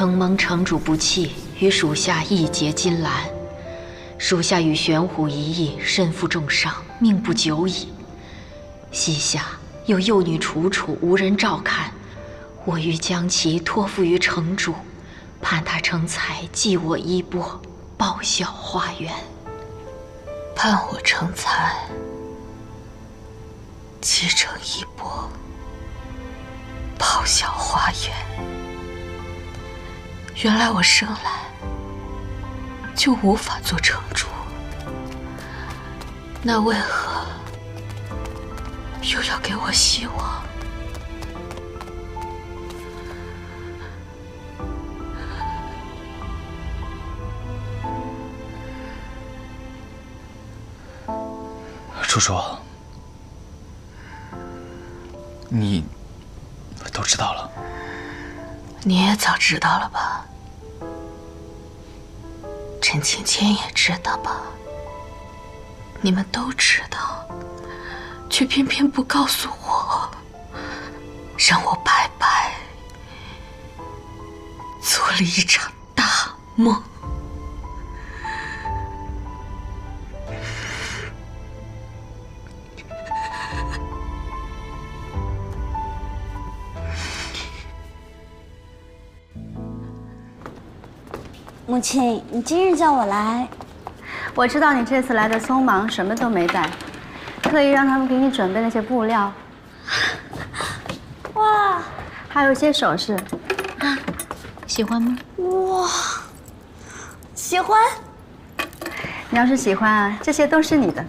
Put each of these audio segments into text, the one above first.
承蒙城主不弃，与属下义结金兰。属下与玄虎一役，身负重伤，命不久矣。膝下有幼女楚楚，无人照看，我欲将其托付于城主，盼他成才，继我衣钵，报效花园。盼我成才，继承衣钵，报效花园。原来我生来就无法做城主，那为何又要给我希望？楚楚，你都知道了？你也早知道了吧？陈芊芊也知道吧？你们都知道，却偏偏不告诉我，让我白白做了一场大梦。母亲，你今日叫我来，我知道你这次来的匆忙，什么都没带，特意让他们给你准备了些布料。哇，还有一些首饰，喜欢吗？哇，喜欢。你要是喜欢啊，这些都是你的。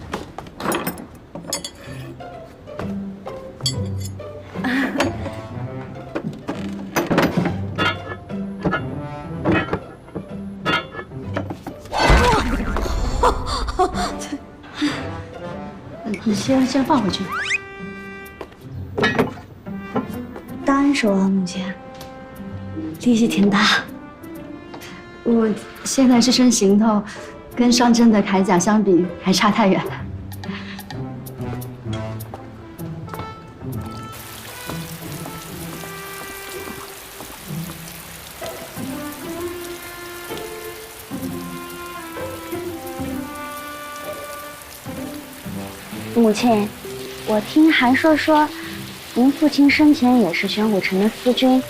你先放回去。单手啊，母亲，力气挺大。我现在这身行头，跟上阵的铠甲相比，还差太远了。母亲，我听韩硕说，您父亲生前也是玄武城的司军，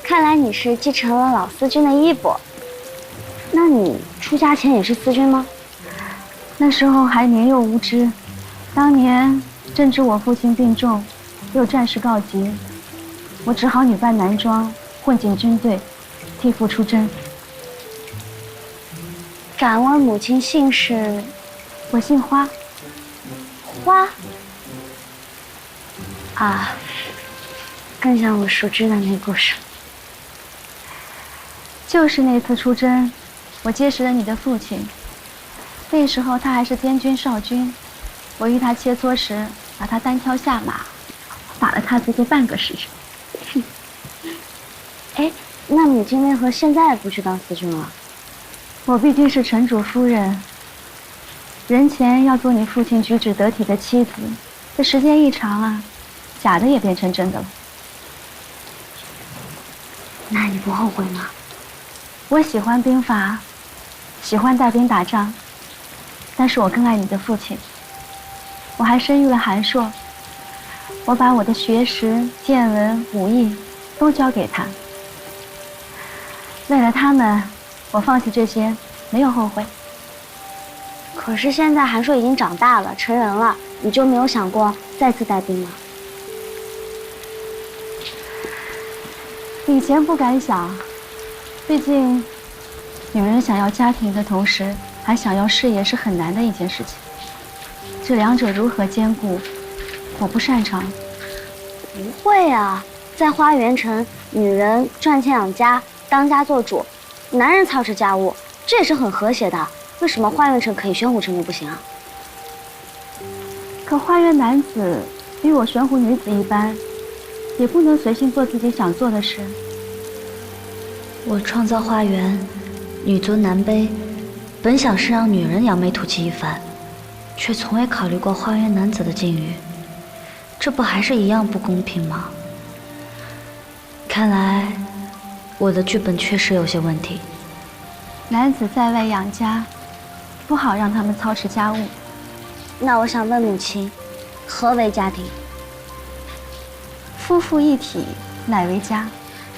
看来你是继承了老司军的衣钵。那你出家前也是司军吗？那时候还年幼无知，当年正值我父亲病重，又战事告急，我只好女扮男装，混进军队，替父出征。敢问母亲姓氏？我姓花。花啊，更像我熟知的那故事。就是那次出征，我结识了你的父亲。那时候他还是滇军少军，我与他切磋时，把他单挑下马，打了他足足半个时辰。哎，那母亲为何现在不去当司军了？我毕竟是城主夫人。人前要做你父亲举止得体的妻子，这时间一长啊，假的也变成真的了。那你不后悔吗？我喜欢兵法，喜欢带兵打仗，但是我更爱你的父亲。我还生育了韩硕，我把我的学识、见闻、武艺都交给他。为了他们，我放弃这些，没有后悔。可是现在韩硕已经长大了，成人了，你就没有想过再次带兵吗？以前不敢想，毕竟女人想要家庭的同时，还想要事业是很难的一件事情。这两者如何兼顾，我不擅长。不会啊，在花园城，女人赚钱养家，当家做主，男人操持家务，这也是很和谐的。为什么花园城可以，玄虎城就不行啊？可花园男子与我玄虎女子一般，也不能随心做自己想做的事。我创造花园，女尊男卑，本想是让女人扬眉吐气一番，却从未考虑过花园男子的境遇，这不还是一样不公平吗？看来我的剧本确实有些问题。男子在外养家，不好让他们操持家务。那我想问母亲，何为家庭？夫妇一体，乃为家。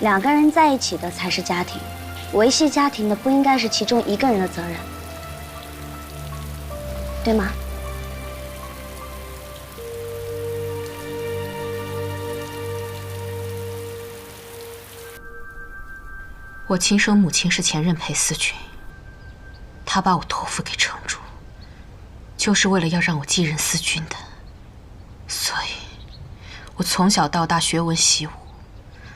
两个人在一起的才是家庭，维系家庭的不应该是其中一个人的责任，对吗？我亲生母亲是前任裴思君，她把我托付给城主，就是为了要让我继任思君的。所以，我从小到大学文习武，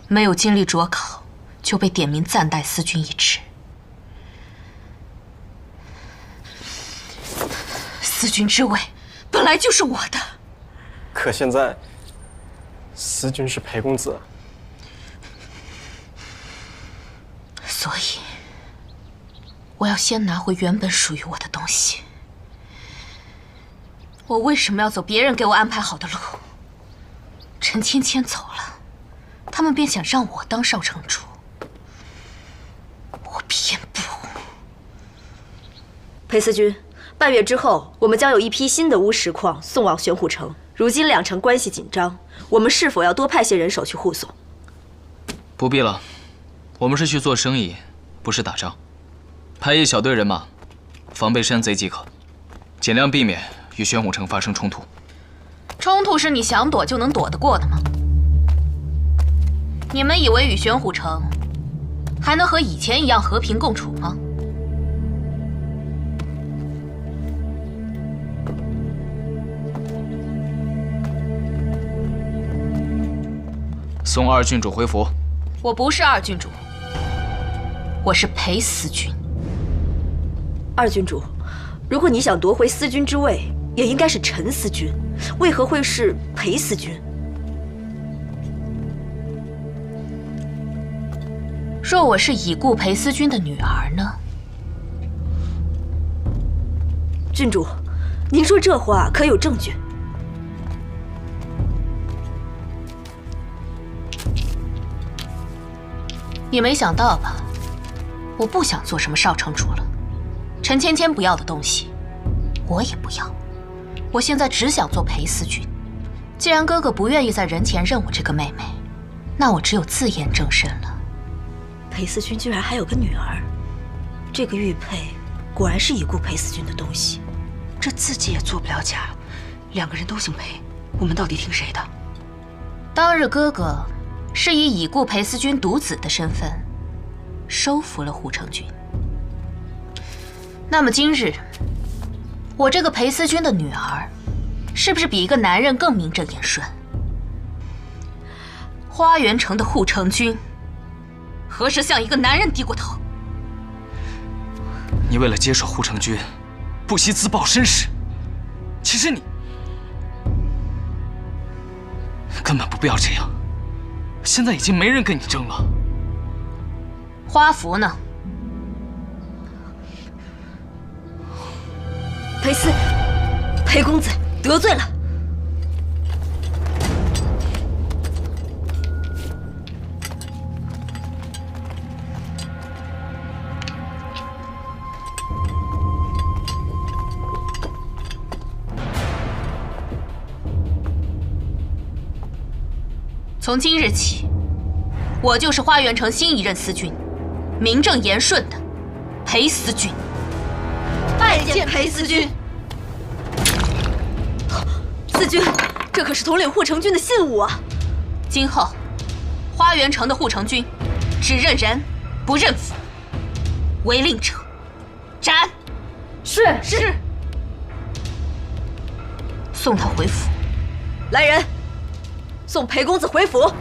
没有经历卓考，就被点名暂代思君一职。思君之位本来就是我的，可现在，思君是裴公子。所以，我要先拿回原本属于我的东西。我为什么要走别人给我安排好的路？陈芊芊走了，他们便想让我当少城主，我偏不。裴思君，半月之后，我们将有一批新的巫石矿送往玄虎城。如今两城关系紧张，我们是否要多派些人手去护送？不必了，我们是去做生意，不是打仗。派一小队人马，防备山贼即可，尽量避免与玄虎城发生冲突。冲突是你想躲就能躲得过的吗？你们以为与玄虎城还能和以前一样和平共处吗？送二郡主回府。我不是二郡主，我是裴思君。二郡主，如果你想夺回思君之位，也应该是陈思君，为何会是裴思君？若我是已故裴思君的女儿呢？郡主，您说这话可有证据？你没想到吧？我不想做什么少城主了。陈芊芊不要的东西，我也不要。我现在只想做裴思君。既然哥哥不愿意在人前认我这个妹妹，那我只有自验正身了。裴思君居然还有个女儿，这个玉佩果然是已故裴思君的东西。这自己也做不了假，两个人都姓裴，我们到底听谁的？当日哥哥是以已故裴思君独子的身份收服了护城军。那么今日，我这个裴思君的女儿，是不是比一个男人更名正言顺？花园城的护城军，何时向一个男人低过头？你为了接手护城军，不惜自曝身世。其实你根本不必要这样。现在已经没人跟你争了。花符呢？裴公子得罪了。从今日起，我就是花园城新一任思君，名正言顺的裴思君。拜见裴思君。思君，这可是统领护城军的信物啊！今后，花园城的护城军只认人，不认符，违令者斩。是。送他回府。来人，送裴公子回府。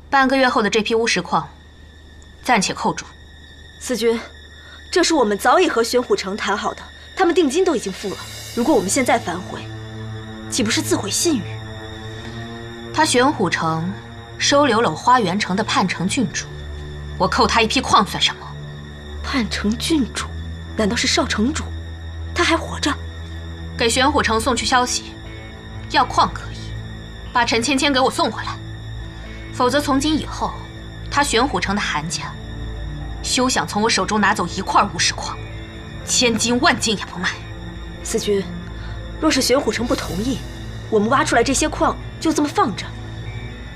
半个月后的这批巫石矿，暂且扣住。思君，这是我们早已和玄虎城谈好的，他们定金都已经付了。如果我们现在反悔，岂不是自毁信誉？他玄虎城收留了花园城的叛城郡主，我扣他一批矿算什么？叛城郡主，难道是少城主？他还活着？给玄虎城送去消息，要矿可以，把陈芊芊给我送回来，否则从今以后，他玄虎城的韩家，休想从我手中拿走一块巫石矿，千金万金也不卖。思君，若是玄虎城不同意，我们挖出来这些矿就这么放着，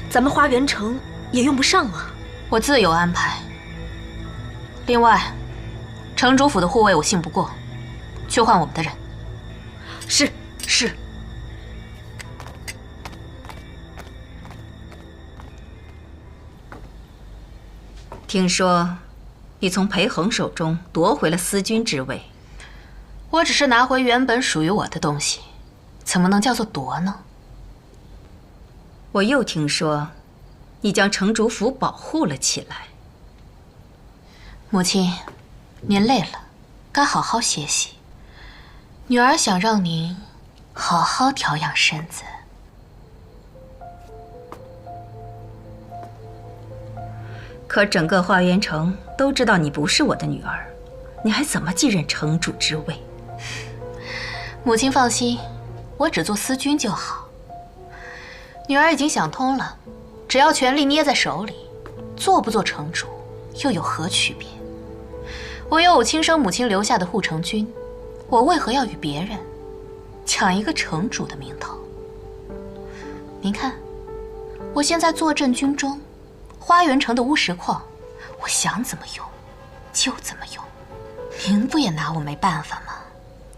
咱们花园城也用不上啊。我自有安排。另外，城主府的护卫我信不过，去换我们的人。是。听说你从裴恒手中夺回了司君之位。我只是拿回原本属于我的东西，怎么能叫做夺呢？我又听说，你将城主府保护了起来。母亲，您累了，该好好歇息。女儿想让您好好调养身子。可整个花园城都知道你不是我的女儿，你还怎么继任城主之位？母亲放心，我只做司君就好。女儿已经想通了，只要权力捏在手里，做不做城主又有何区别？我有我亲生母亲留下的护城军，我为何要与别人抢一个城主的名头？您看，我现在坐镇军中，花园城的巫石矿，我想怎么用就怎么用，您不也拿我没办法吗？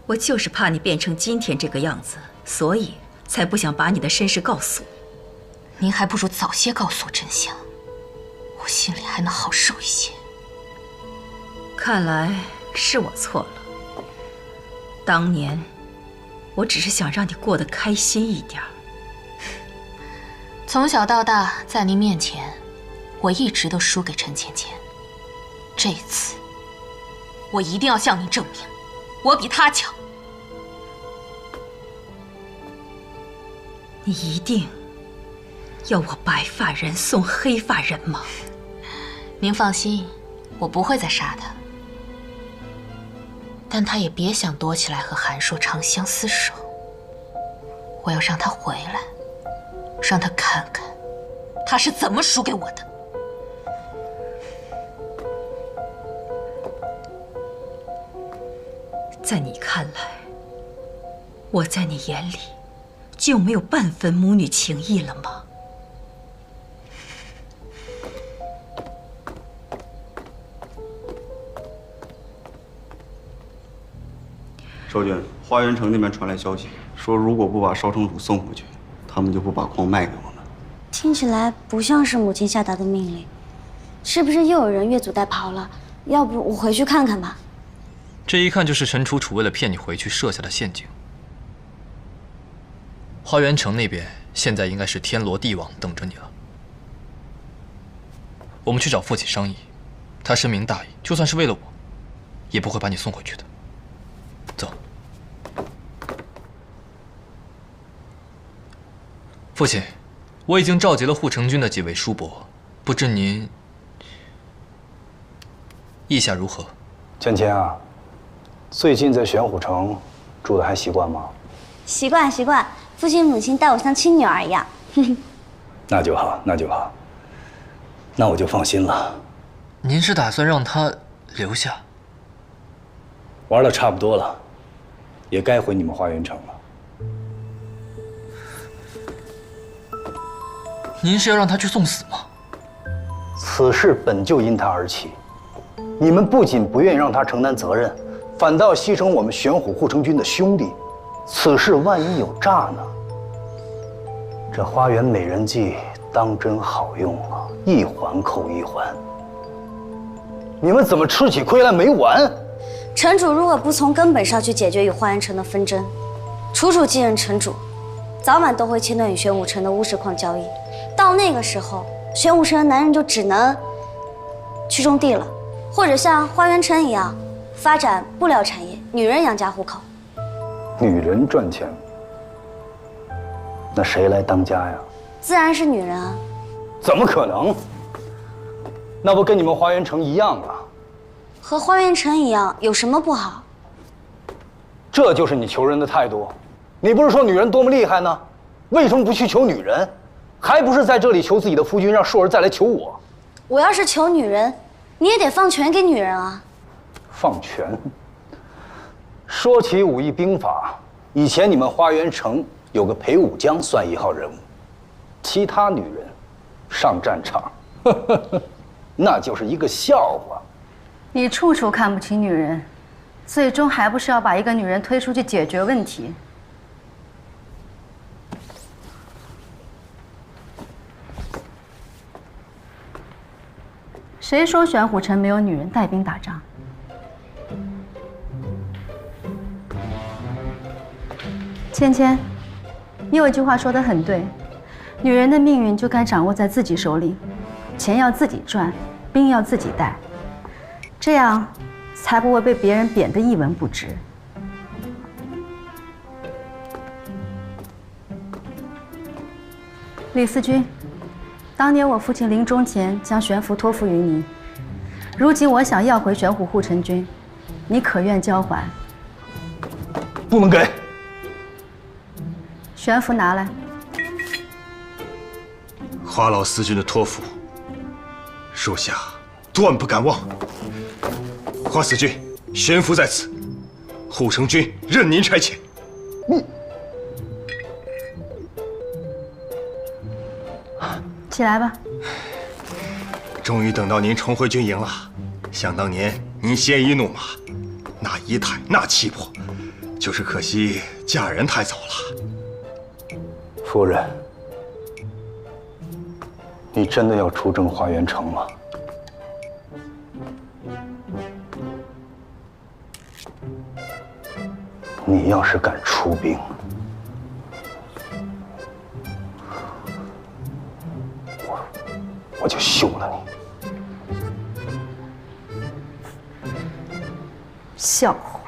我就是怕你变成今天这个样子，所以才不想把你的身世告诉我。您还不如早些告诉我真相，我心里还能好受一些。看来是我错了。当年，我只是想让你过得开心一点。从小到大，在您面前，我一直都输给陈芊芊。这一次，我一定要向您证明，我比她强。你一定要我白发人送黑发人吗？您放心，我不会再杀他。但他也别想躲起来和韩硕长相厮守。我要让他回来，让他看看他是怎么输给我的。在你看来，我在你眼里就没有半分母女情谊了吗？少君，花园城那边传来消息，说如果不把少城主送回去，他们就不把矿卖给我们。听起来不像是母亲下达的命令，是不是又有人越俎代庖了？要不我回去看看吧。这一看就是陈楚楚为了骗你回去设下的陷阱。花园城那边现在应该是天罗地网等着你了。我们去找父亲商议，他深明大义，就算是为了我，也不会把你送回去的。走。父亲，我已经召集了护城军的几位叔伯，不知您意下如何？芊芊啊，最近在玄虎城住的还习惯吗？习惯习惯，父亲母亲待我像亲女儿一样。那就好，那就好，那我就放心了。您是打算让他留下？玩的差不多了，也该回你们花园城了。您是要让他去送死吗？此事本就因他而起，你们不仅不愿意让他承担责任，反倒要牺牲我们玄虎护城军的兄弟。此事万一有诈呢？这花园美人计当真好用啊，一环扣一环。你们怎么吃起亏来没完？城主如果不从根本上去解决与花园城的纷争，楚楚继任城主，早晚都会切断与玄武城的巫石矿交易。到那个时候，玄武城的男人就只能去种地了，或者像花园城一样发展布料产业，女人养家糊口。女人赚钱，那谁来当家呀？自然是女人啊。怎么可能？那不跟你们花园城一样吗？和花园城一样，有什么不好？这就是你求人的态度。你不是说女人多么厉害呢？为什么不去求女人，还不是在这里求自己的夫君，让硕儿再来求我？我要是求女人，你也得放权给女人啊。放权？说起武艺兵法，以前你们花园城有个裴武江算1号人物，其他女人上战场，那就是一个笑话。你处处看不起女人，最终还不是要把一个女人推出去解决问题？谁说玄虎城没有女人带兵打仗？芊芊，你有一句话说得很对，女人的命运就该掌握在自己手里，钱要自己赚，兵要自己带，这样才不会被别人贬得一文不值。李思君，当年我父亲临终前将玄符托付于你，如今我想要回玄虎护城军，你可愿交还？不能给。玄符拿来。花老司君的托付，属下断不敢忘。花司君，玄符在此，护城军任您差遣。起来吧。终于等到您重回军营了。想当年您鲜衣怒马，那仪态那气魄，就是可惜嫁人太早了。夫人，你真的要出征花园城吗？你要是敢出兵，我就休了你。笑话！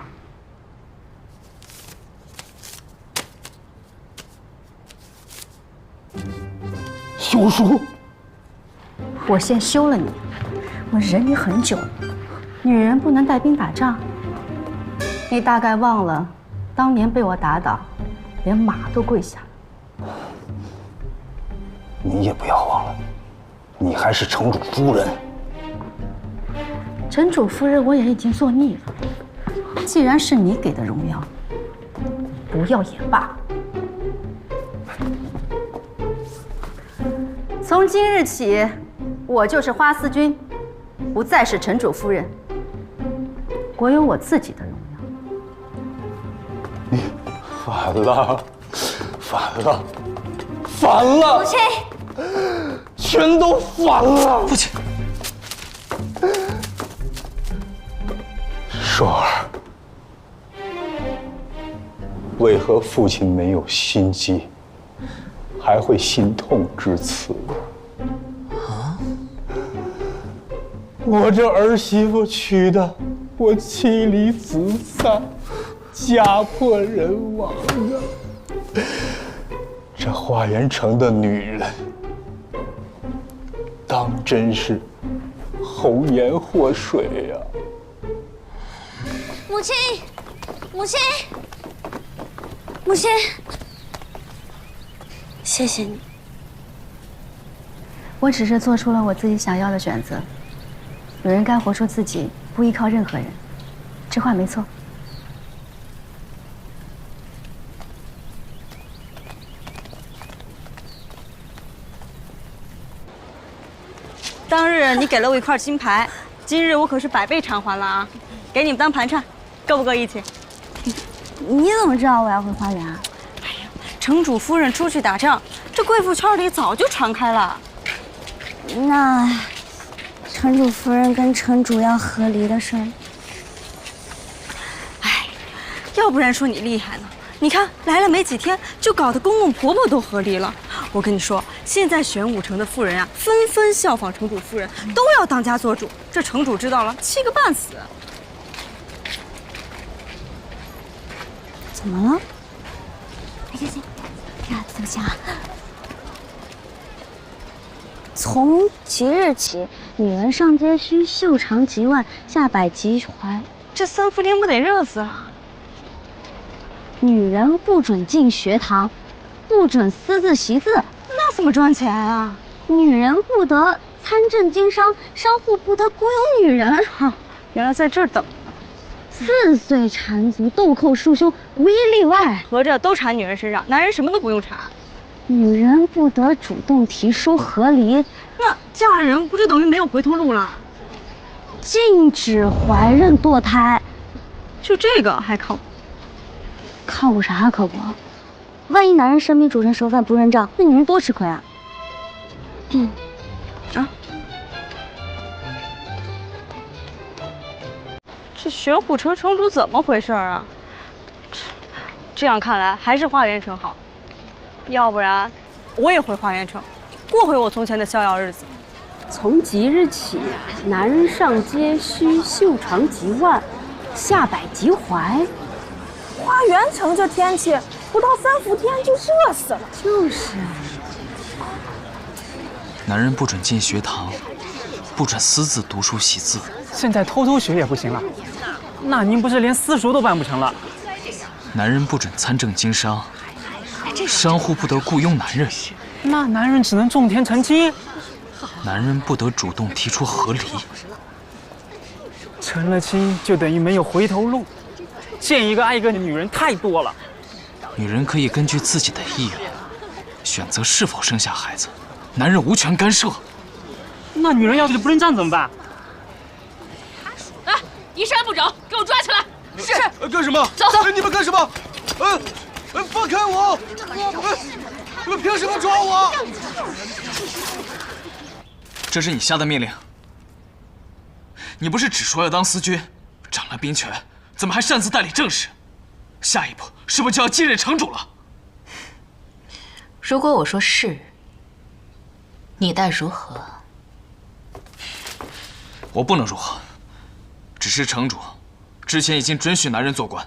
休书！我先休了你，我忍你很久了。女人不能带兵打仗，你大概忘了，当年被我打倒，连马都跪下了。你也不要忘了，你还是城主夫人。城主夫人我也已经做腻了，既然是你给的荣耀，不要也罢。从今日起，我就是花思君，不再是城主夫人。我有我自己的荣耀。你反了，反了，反了！母亲，全都反了！父亲，硕儿，为何父亲没有心机，还会心痛至此？啊！我这儿媳妇娶的，我妻离子散，家破人亡啊！这花园城的女人，当真是红颜祸水呀！母亲，母亲，母亲，谢谢你。我只是做出了我自己想要的选择。女人该活出自己，不依靠任何人，这话没错。当日你给了我一块金牌，今日我可是100倍偿还了啊！给你们当盘缠，够不够义气？你怎么知道我要回花园啊？哎呀，城主夫人出去打仗，这贵妇圈里早就传开了。那城主夫人跟城主要和离的事儿，哎，要不然说你厉害呢？你看来了没几天，就搞得公公婆婆都和离了。我跟你说，现在玄武城的妇人啊，纷纷效仿城主夫人，都要当家做主。这城主知道了，气个半死。怎么了？哎，行，对不起啊。从即日起，女人上街须袖长及腕，下摆及踝。这三伏天不得热死了？女人不准进学堂，不准私自习字。那怎么赚钱啊？女人不得参政经商，商户不得雇佣女人。原来在这儿等。4岁缠足，豆蔻束胸，无一例外。合着都缠女人身上，男人什么都不用缠。女人不得主动提出和离。那嫁人不就等于没有回头路了？禁止怀孕堕胎。就这个还靠谱？靠谱啥可不？万一男人生米煮成熟饭不认账，那女人多吃亏啊！这玄虎城城主怎么回事啊？这样看来还是花园城好，要不然我也回花园城，过回我从前的逍遥日子。从即日起，男人上街须袖长及腕，下摆及踝。花园城这天气，不到3伏天就热死了。就是。男人不准进学堂，不准私自读书习字。现在偷偷学也不行了，那您不是连私塾都办不成了？男人不准参政经商，商户不得雇佣男人。那男人只能种田成亲。男人不得主动提出和离。成了亲就等于没有回头路，见一个爱一个的女人太多了。女人可以根据自己的意愿选择是否生下孩子，男人无权干涉。那女人要是不认账怎么办？来，一山不走，给我抓起来！是。干什么？走。你们干什么？放开我！你们凭什么抓我？这是你下的命令。你不是只说要当司军，掌了兵权，怎么还擅自代理政事？下一步是不是就要继任城主了？如果我说是，你待如何？我不能如何，只是城主之前已经准许男人做官，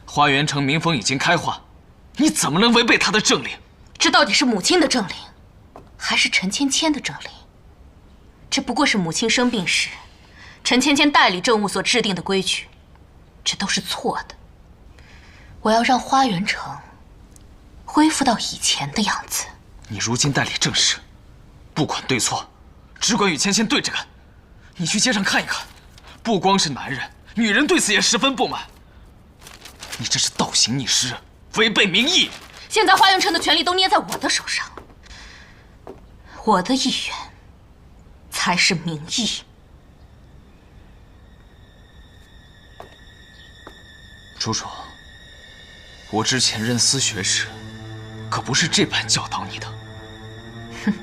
花园城民风已经开化，你怎么能违背他的政令？这到底是母亲的政令，还是陈芊芊的政令？这不过是母亲生病时，陈芊芊代理政务所制定的规矩，这都是错的。我要让花园城恢复到以前的样子。你如今代理政事，不管对错，只管与芊芊对着干。你去街上看一看，不光是男人，女人对此也十分不满。你这是倒行逆施，违背民意。现在花园城的权力都捏在我的手上，我的意愿才是民意。楚楚，我之前任司学时，可不是这般教导你的。哼！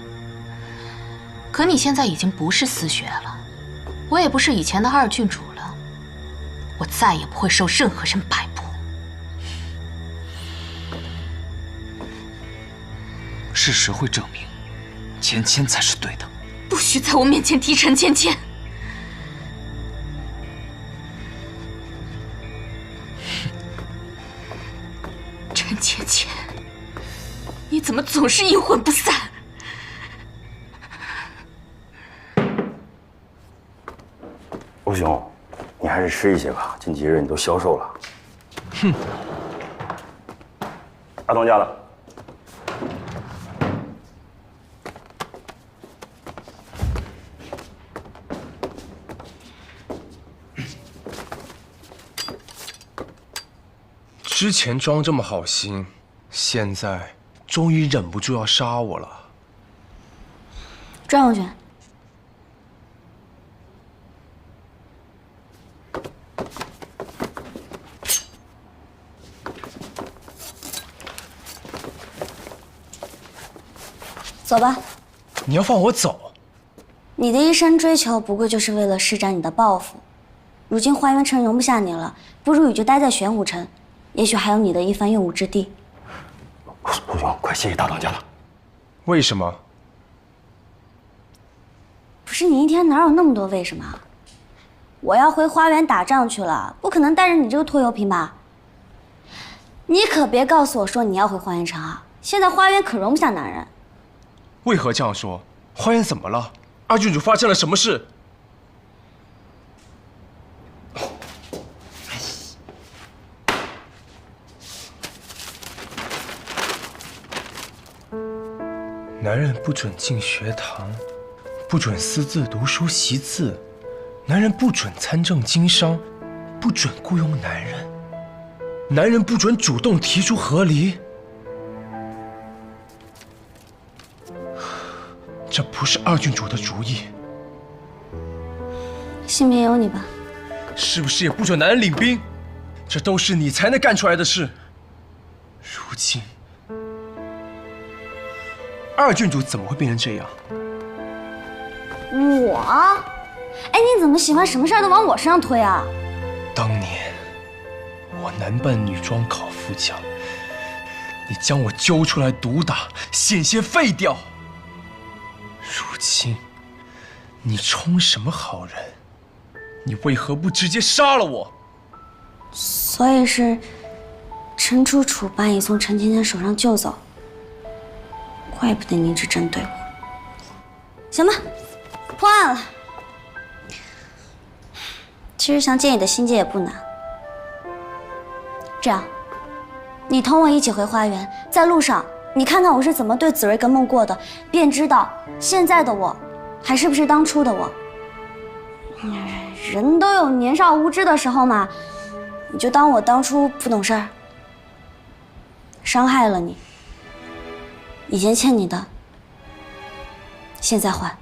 可你现在已经不是司学了，我也不是以前的2郡主了，我再也不会受任何人摆布。事实会证明，芊芊才是对的。不许在我面前提陈芊芊！陈芊芊，你怎么总是阴魂不散？欧兄，你还是吃一些吧，近几日你都消瘦了。哼！大东家的。之前装这么好心，现在终于忍不住要杀我了。庄永轩，走吧。你要放我走？你的一生追求不过就是为了施展你的抱负。如今花园城容不下你了，不如你就待在玄武城。也许还有你的一番用武之地。陆兄，快谢谢大当家了。为什么？不是你一天哪有那么多为什么？我要回花园打仗去了，不可能带着你这个拖油瓶吧？你可别告诉我说你要回花园城啊！现在花园可容不下男人。为何这样说？花园怎么了？二郡主发生了什么事？男人不准进学堂，不准私自读书习字，男人不准参政经商，不准雇佣男人，男人不准主动提出和离。这不是二郡主的主意。信边有你吧？是不是也不准男人领兵？这都是你才能干出来的事。如今，二郡主怎么会变成这样？我？哎，你怎么喜欢什么事儿都往我身上推啊？当年我男扮女装考副将，你将我揪出来毒打，险些废掉。如今，你充什么好人？你为何不直接杀了我？所以是陈楚楚把你从陈芊芊手上救走，怪不得你一直针对我。行吧，破案了。其实想解你的心结也不难。这样，你同我一起回花园，在路上你看看我是怎么对子睿跟梦过的，便知道现在的我还是不是当初的我。人都有年少无知的时候嘛，你就当我当初不懂事儿，伤害了你，以前欠你的，现在还。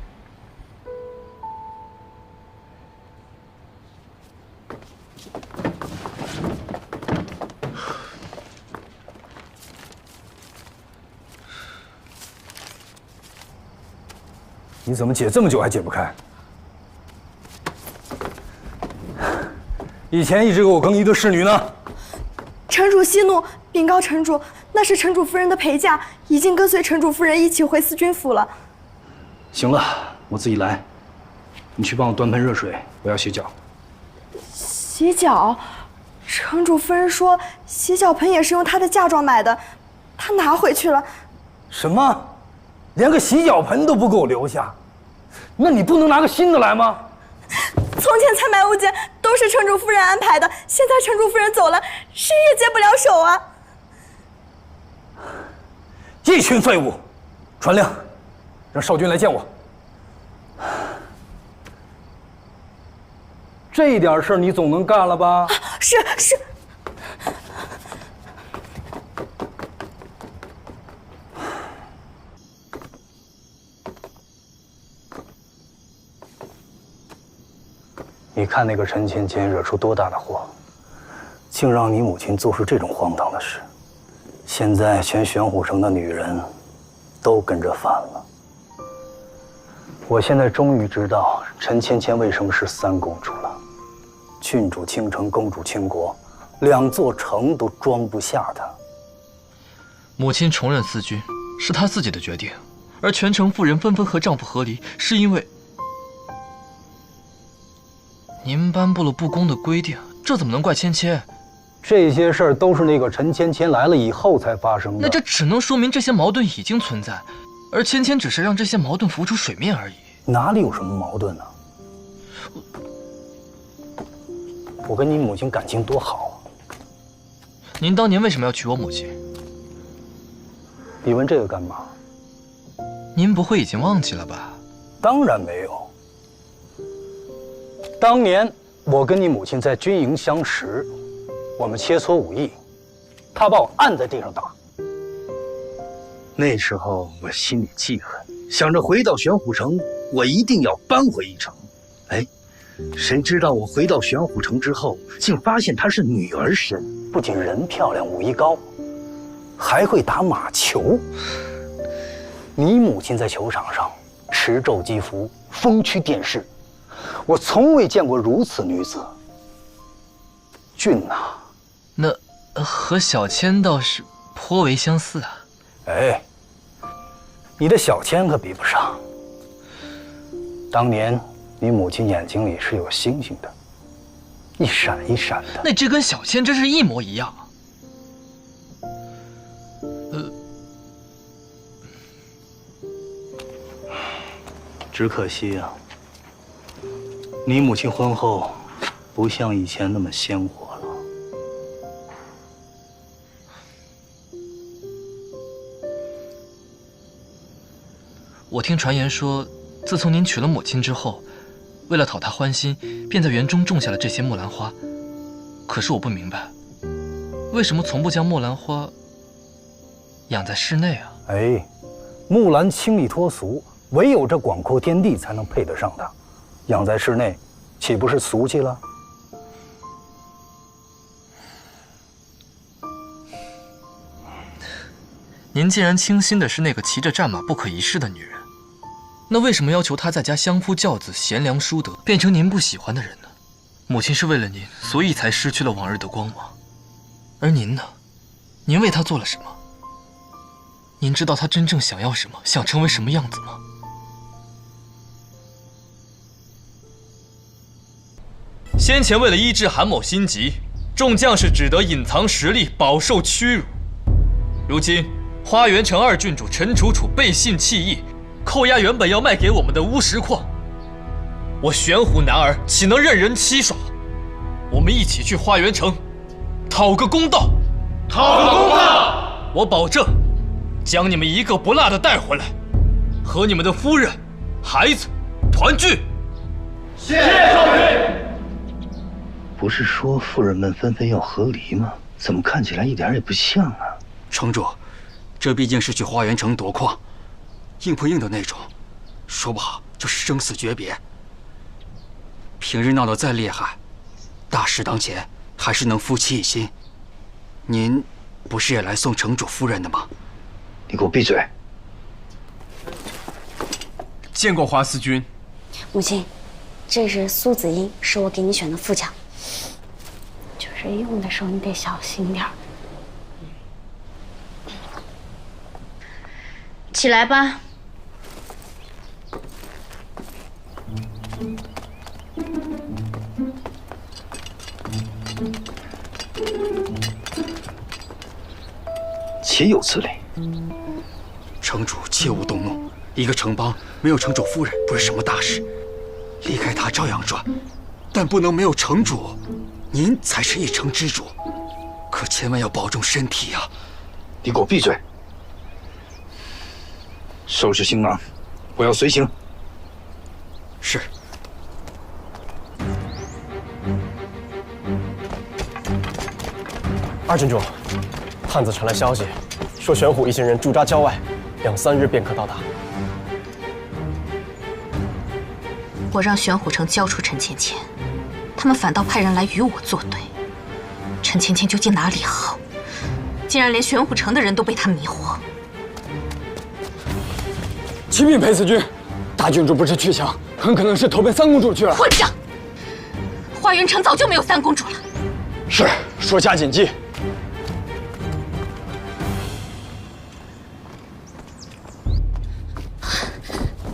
你怎么解这么久还解不开？以前一直给我更衣的侍女呢？城主息怒，禀告城主，那是城主夫人的陪嫁，已经跟随城主夫人一起回司军府了。行了，我自己来。你去帮我端盆热水，我要洗脚。洗脚？城主夫人说洗脚盆也是用她的嫁妆买的，她拿回去了。什么？连个洗脚盆都不给我留下？那你不能拿个新的来吗？从前采买物件都是城主夫人安排的，现在城主夫人走了，谁也接不了手啊！一群废物！传令，让少君来见我。这点事儿你总能干了吧？是。你看那个陈芊芊惹出多大的祸，竟让你母亲做出这种荒唐的事。现在全玄虎城的女人都跟着反了。我现在终于知道陈芊芊为什么是三公主了。郡主倾城，公主倾国，两座城都装不下她。母亲重任司军是她自己的决定，而全城妇人纷纷和丈夫和离，是因为您颁布了不公的规定，这怎么能怪芊芊？这些事儿都是那个陈芊芊来了以后才发生的。那这只能说明这些矛盾已经存在，而芊芊只是让这些矛盾浮出水面而已。哪里有什么矛盾呢？我跟你母亲感情多好啊！您当年为什么要娶我母亲？你问这个干嘛？您不会已经忘记了吧？当然没有。当年我跟你母亲在军营相识，我们切磋武艺，她把我按在地上打。那时候我心里记恨，想着回到玄虎城，我一定要扳回一城。哎，谁知道我回到玄虎城之后，竟发现她是女儿身，不仅人漂亮，武艺高，还会打马球。你母亲在球场上持胄击服，风驱电势。我从未见过如此女子。俊呐，那和小芊倒是颇为相似啊。哎，你的小芊可比不上。当年你母亲眼睛里是有星星的，一闪一闪的。那这跟小芊真是一模一样。只可惜啊，你母亲婚后不像以前那么鲜活了。我听传言说，自从您娶了母亲之后，为了讨她欢心，便在园中种下了这些木兰花。可是我不明白，为什么从不将木兰花养在室内啊？哎，木兰清丽脱俗，唯有这广阔天地才能配得上它。养在室内，岂不是俗气了？您既然倾心的是那个骑着战马不可一世的女人，那为什么要求她在家相夫教子、贤良淑德，变成您不喜欢的人呢？母亲是为了您，所以才失去了往日的光芒。而您呢？您为她做了什么？您知道她真正想要什么，想成为什么样子吗？先前为了医治韩某心疾，众将士只得隐藏实力，饱受屈辱。如今花园城2郡主陈楚楚背信弃义，扣押原本要卖给我们的乌石矿，我玄虎男儿岂能任人欺耍？我们一起去花园城，讨个公道！讨个公道！我保证，将你们一个不落的带回来，和你们的夫人、孩子团聚。谢少尉。不是说妇人们纷纷要和离吗？怎么看起来一点也不像啊？城主，这毕竟是去花园城夺矿，硬碰硬的那种，说不好就是生死诀别。平日闹得再厉害，大事当前，还是能夫妻一心。您不是也来送城主夫人的吗？你给我闭嘴！见过华司君。母亲，这是苏子英，是我给你选的副将。就是用的时候你得小心点儿。起来吧。岂有此理！城主切勿动怒，一个城邦没有城主夫人不是什么大事，离开他照样赚，但不能没有城主。您才是一城之主，可千万要保重身体啊！你给我闭嘴！收拾行囊，我要随行。是。二郡主，探子传来消息，说玄虎一行人驻扎郊外，2、3日便可到达。我让玄虎城交出陈芊芊，他们反倒派人来与我作对。陈芊芊究竟哪里好？竟然连玄虎城的人都被他迷惑。启禀裴司君，大郡主不知去向，很可能是投奔三公主去了。混账！花园城早就没有三公主了。是，属下谨记。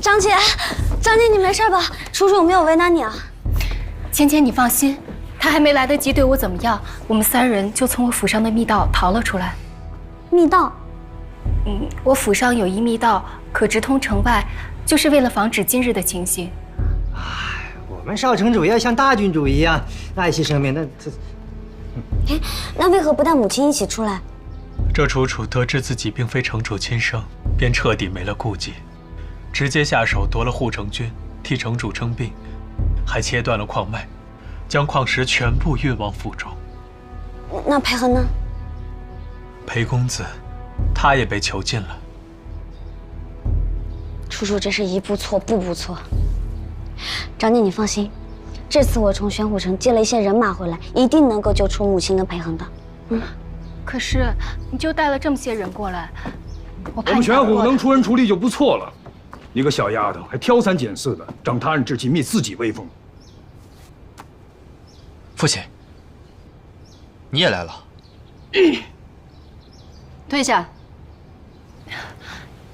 张姐，张姐，你没事吧？楚楚有没有为难你啊？芊芊，你放心，她还没来得及对我怎么样，我们3人就从我府上的密道逃了出来。密道？我府上有一密道，可直通城外，就是为了防止今日的情形。我们少城主要像大郡主一样爱惜生命，那为何不带母亲一起出来？这楚楚得知自己并非城主亲生，便彻底没了顾忌，直接下手夺了护城军，替城主称病，还切断了矿脉，将矿石全部运往府中。那裴恒呢？裴公子，他也被囚禁了。楚楚这是一步错步步错。张姐，你放心，这次我从玄虎城接了一些人马回来，一定能够救出母亲跟裴恒的。可是你就带了这么些人过来，我们玄虎能出人出力就不错了。一个小丫头还挑三拣四的，长他人志气，灭自己威风。父亲，你也来了。退下。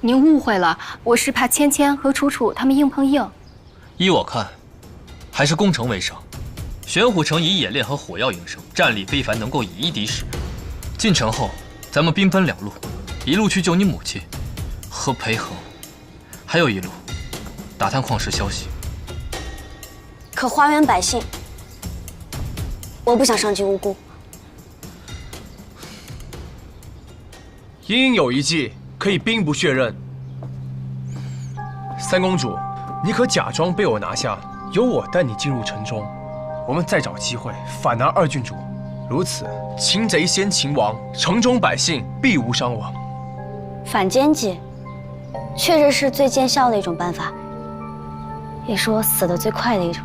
您误会了，我是怕芊芊和楚楚他们硬碰硬。依我看，还是攻城为上。玄虎城以冶炼和火药营生，战力非凡，能够以一敌十。进城后，咱们兵分2路，一路去救你母亲和裴恒，还有一路打探矿石消息。可花园百姓，我不想伤及无辜。隐隐有一计，可以兵不血刃。三公主，你可假装被我拿下，由我带你进入城中，我们再找机会反拿二郡主。如此，擒贼先擒王，城中百姓必无伤亡。反间计，确实是最见效的一种办法，也是我死得最快的一种。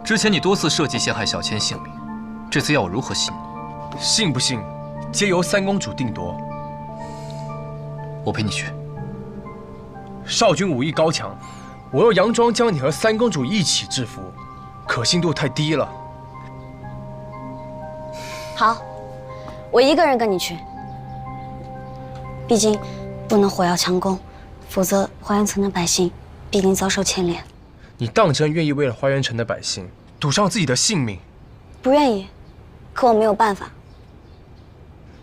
之前你多次设计陷害小千性命，这次要我如何信你？信不信，皆由三公主定夺。我陪你去。少君武艺高强，我要佯装将你和三公主一起制服，可信度太低了。好，我一个人跟你去。毕竟不能火药强攻，否则花园城的百姓必定遭受牵连。你当真愿意为了花园城的百姓赌上自己的性命？不愿意，可我没有办法。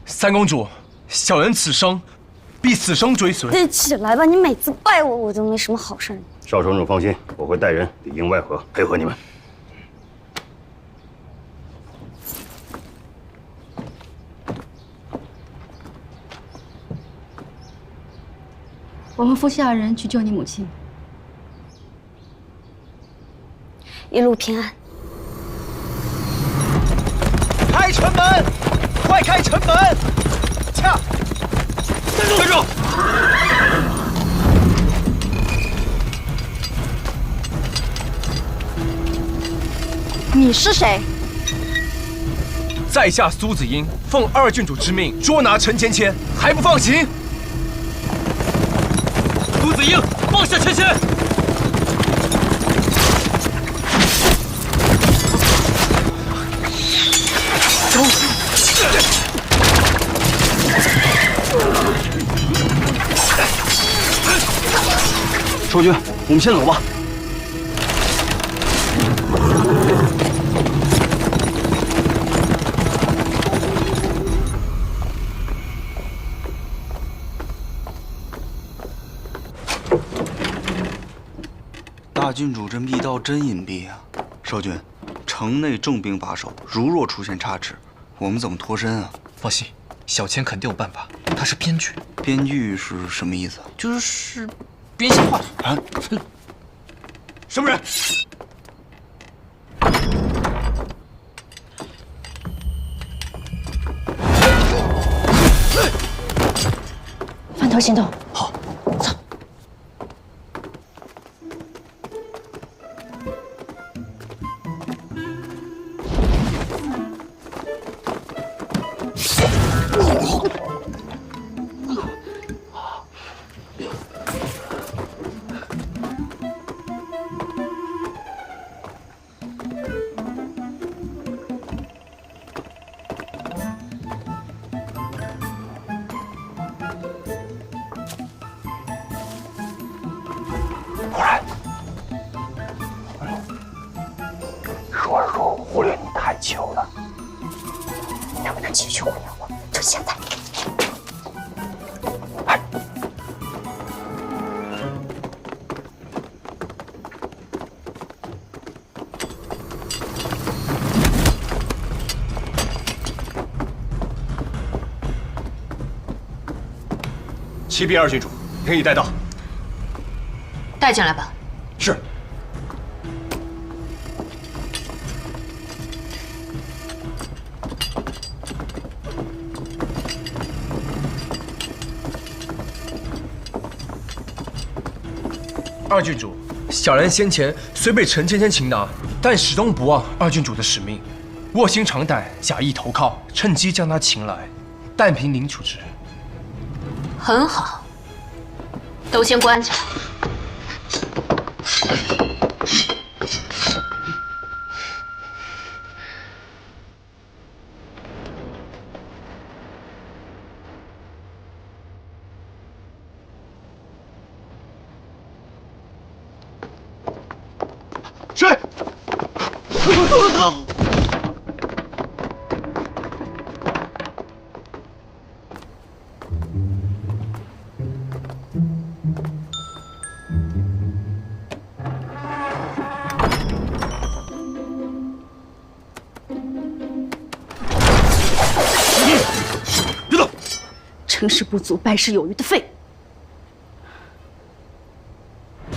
三公主，小人此生必死生追随。你起来吧，你每次拜我，我都没什么好事。少城主放心，我会带人里应外合，配合你们。我们夫妻二人去救你母亲。一路平安。开城门！快开城门！驾！站住！你是谁？在下苏子英，奉二郡主之命捉拿陈芊芊，还不放行？苏子英，放下芊芊！走！少君，我们先走吧。大郡主这密道真隐蔽啊！少君，城内重兵把守，如若出现差池，我们怎么脱身啊？放心，小千肯定有办法。他是编剧。编剧是什么意思？就是编瞎话啊！什么人？分头行动。好，走。说说忽略你太久了，能不能继续忽略我？就现在。启禀二郡主，人已带到。带进来吧。是。二郡主，小人先前虽被陈芊芊擒拿，但始终不忘二郡主的使命，卧薪尝胆，假意投靠，趁机将她擒来，但凭您处置。很好，都先关起来。是。成事不足败事有余的废物。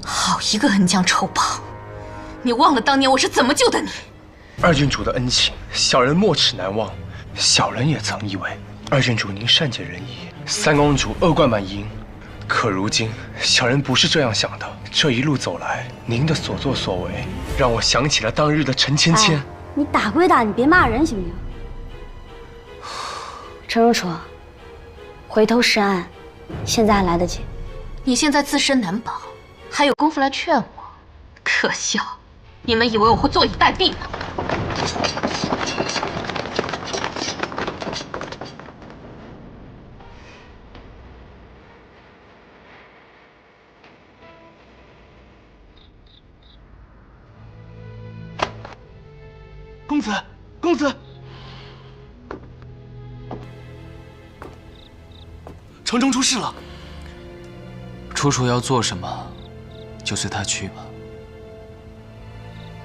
好一个恩将仇报！你忘了当年我是怎么救的你？二郡主的恩情，小人没齿难忘。小人也曾以为二郡主您善解人意，三公主恶贯满盈。可如今，小人不是这样想的。这一路走来，您的所作所为，让我想起了当日的陈芊芊。哎，你打归打，你别骂人行不行？陈如楚，回头是岸，现在还来得及。你现在自身难保，还有功夫来劝我？可笑！你们以为我会坐以待毙吗？公子，公子，城中出事了。楚楚要做什么，就随他去吧。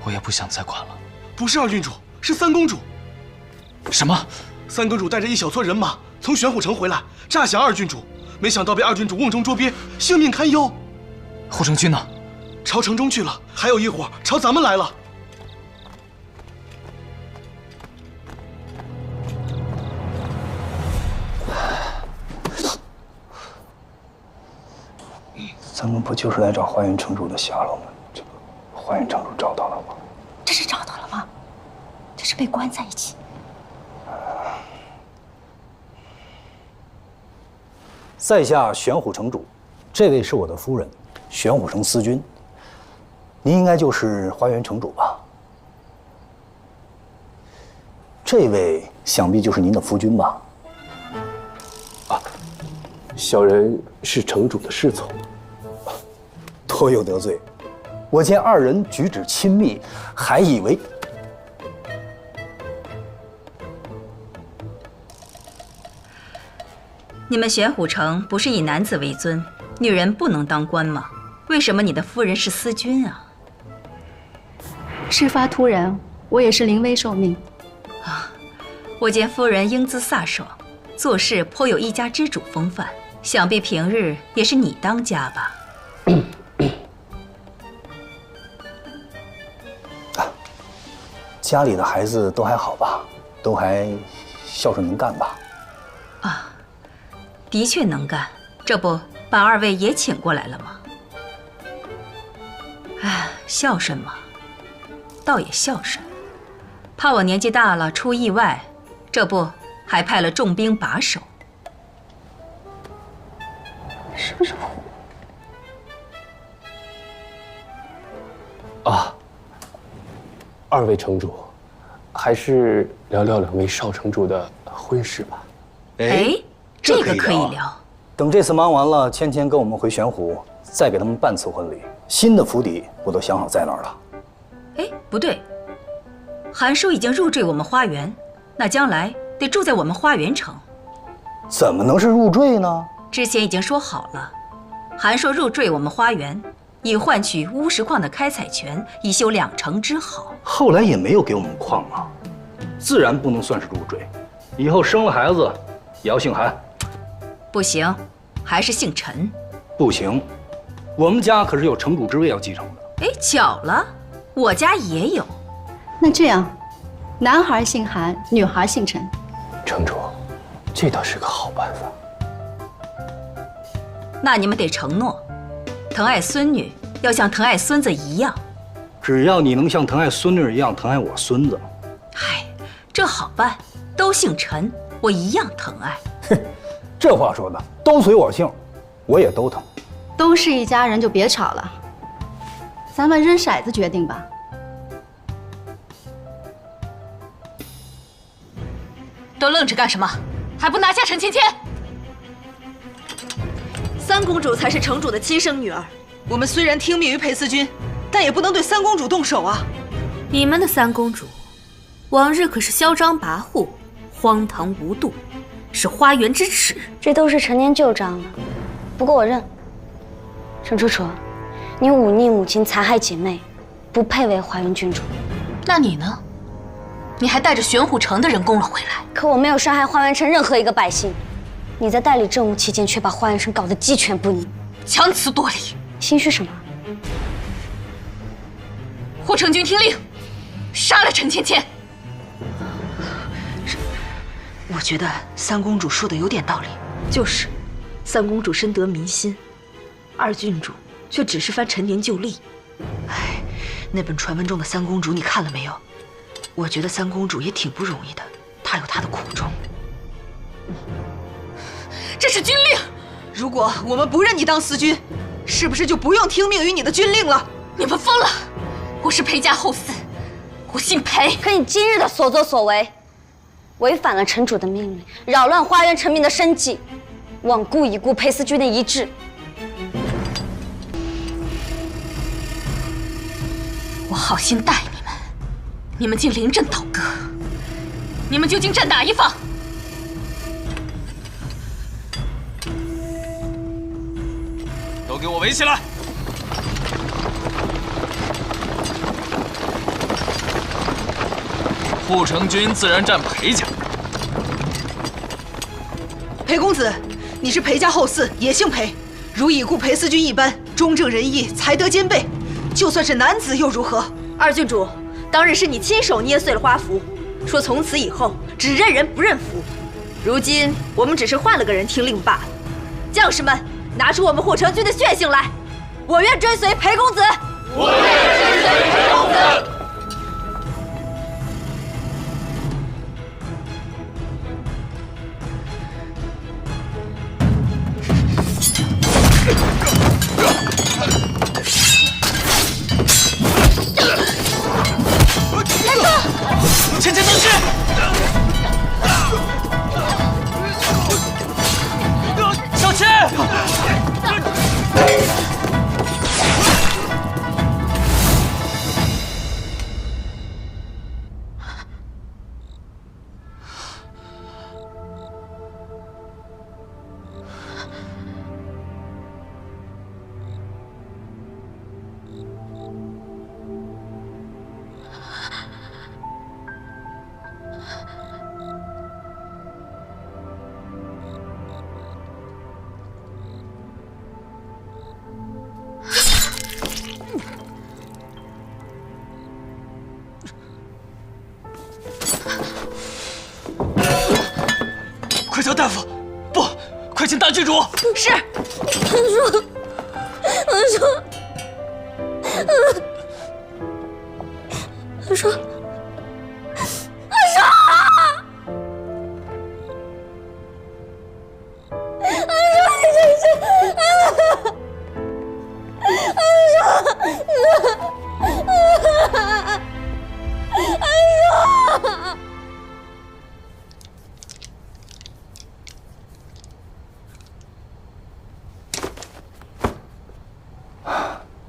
我也不想再管了。不是二郡主，是三公主。什么？三公主带着一小撮人马从玄虎城回来，诈降二郡主，没想到被二郡主瓮中捉鳖，性命堪忧。护城军呢？朝城中去了，还有一伙朝咱们来了。咱们不就是来找花园城主的下落吗？这不，花园城主找到了吗？这是找到了吗？这是被关在一起。在下玄虎城主，这位是我的夫人，玄虎城司君。您应该就是花园城主吧？这位想必就是您的夫君吧？啊，小人是城主的侍从。多有得罪！我见二人举止亲密，还以为……你们玄虎城不是以男子为尊，女人不能当官吗？为什么你的夫人是司君啊？事发突然，我也是临危受命。啊，我见夫人英姿飒爽，做事颇有一家之主风范，想必平日也是你当家吧？家里的孩子都还好吧？都还孝顺能干吧？啊，的确能干，这不把二位也请过来了吗？哎，孝顺嘛，倒也孝顺。怕我年纪大了出意外，这不还派了重兵把守。是不是我？啊，二位城主，还是聊聊两位少城主的婚事吧。哎，这个可以聊。等这次忙完了，芊芊跟我们回玄虎，再给他们办次婚礼。新的府邸我都想好在哪儿了。哎，不对，韩叔已经入赘我们花园，那将来得住在我们花园城。怎么能是入赘呢？之前已经说好了，韩叔入赘我们花园，以换取乌石矿的开采权，以修2城之好。后来也没有给我们矿啊，自然不能算是入赘。以后生了孩子也要姓韩。不行，还是姓陈。不行，我们家可是有城主之位要继承的。哎，巧了，我家也有。那这样，男孩姓韩，女孩姓陈。城主，这倒是个好办法。那你们得承诺，疼爱孙女要像疼爱孙子一样。只要你能像疼爱孙女一样疼爱我孙子，嗨，这好办，都姓陈，我一样疼爱。哼，这话说的，都随我姓，我也都疼。都是一家人，就别吵了。咱们扔骰子决定吧。都愣着干什么？还不拿下陈芊芊！三公主才是城主的亲生女儿，我们虽然听命于裴思君，但也不能对三公主动手啊！你们的三公主，往日可是嚣张跋扈、荒唐无度，是花园之耻。这都是陈年旧账了，不过我认。陈楚楚，你忤逆母亲，残害姐妹，不配为花园郡主。那你呢？你还带着玄虎城的人攻了回来。可我没有伤害花园城任何一个百姓，你在代理政务期间却把花园城搞得鸡犬不宁，强词夺理。心虚什么？护城军听令，杀了陈芊芊。我觉得三公主说的有点道理，就是三公主深得民心，二郡主却只是翻陈年旧历。哎，那本传闻中的三公主你看了没有？我觉得三公主也挺不容易的，她有她的苦衷。这是军令，如果我们不认你当司军，是不是就不用听命于你的军令了？你们疯了！我是裴家后嗣，我姓裴。可你今日的所作所为，违反了城主的命令，扰乱花园城民的生计，罔顾已故裴司君的遗志。我好心待你们，你们竟临阵倒戈！你们究竟站哪一方？都给我围起来！护城军自然站裴家。裴公子，你是裴家后嗣，也姓裴，如已故裴司君一般，忠正仁义，才德兼备。就算是男子又如何？二郡主，当日是你亲手捏碎了花符，说从此以后只认人不认符。如今我们只是换了个人听令罢了。将士们，拿出我们护城军的血性来！我愿追随裴公子。我愿追随裴公子。芊芊等去！小倩！快叫大夫！不，快请大郡主！是。安说。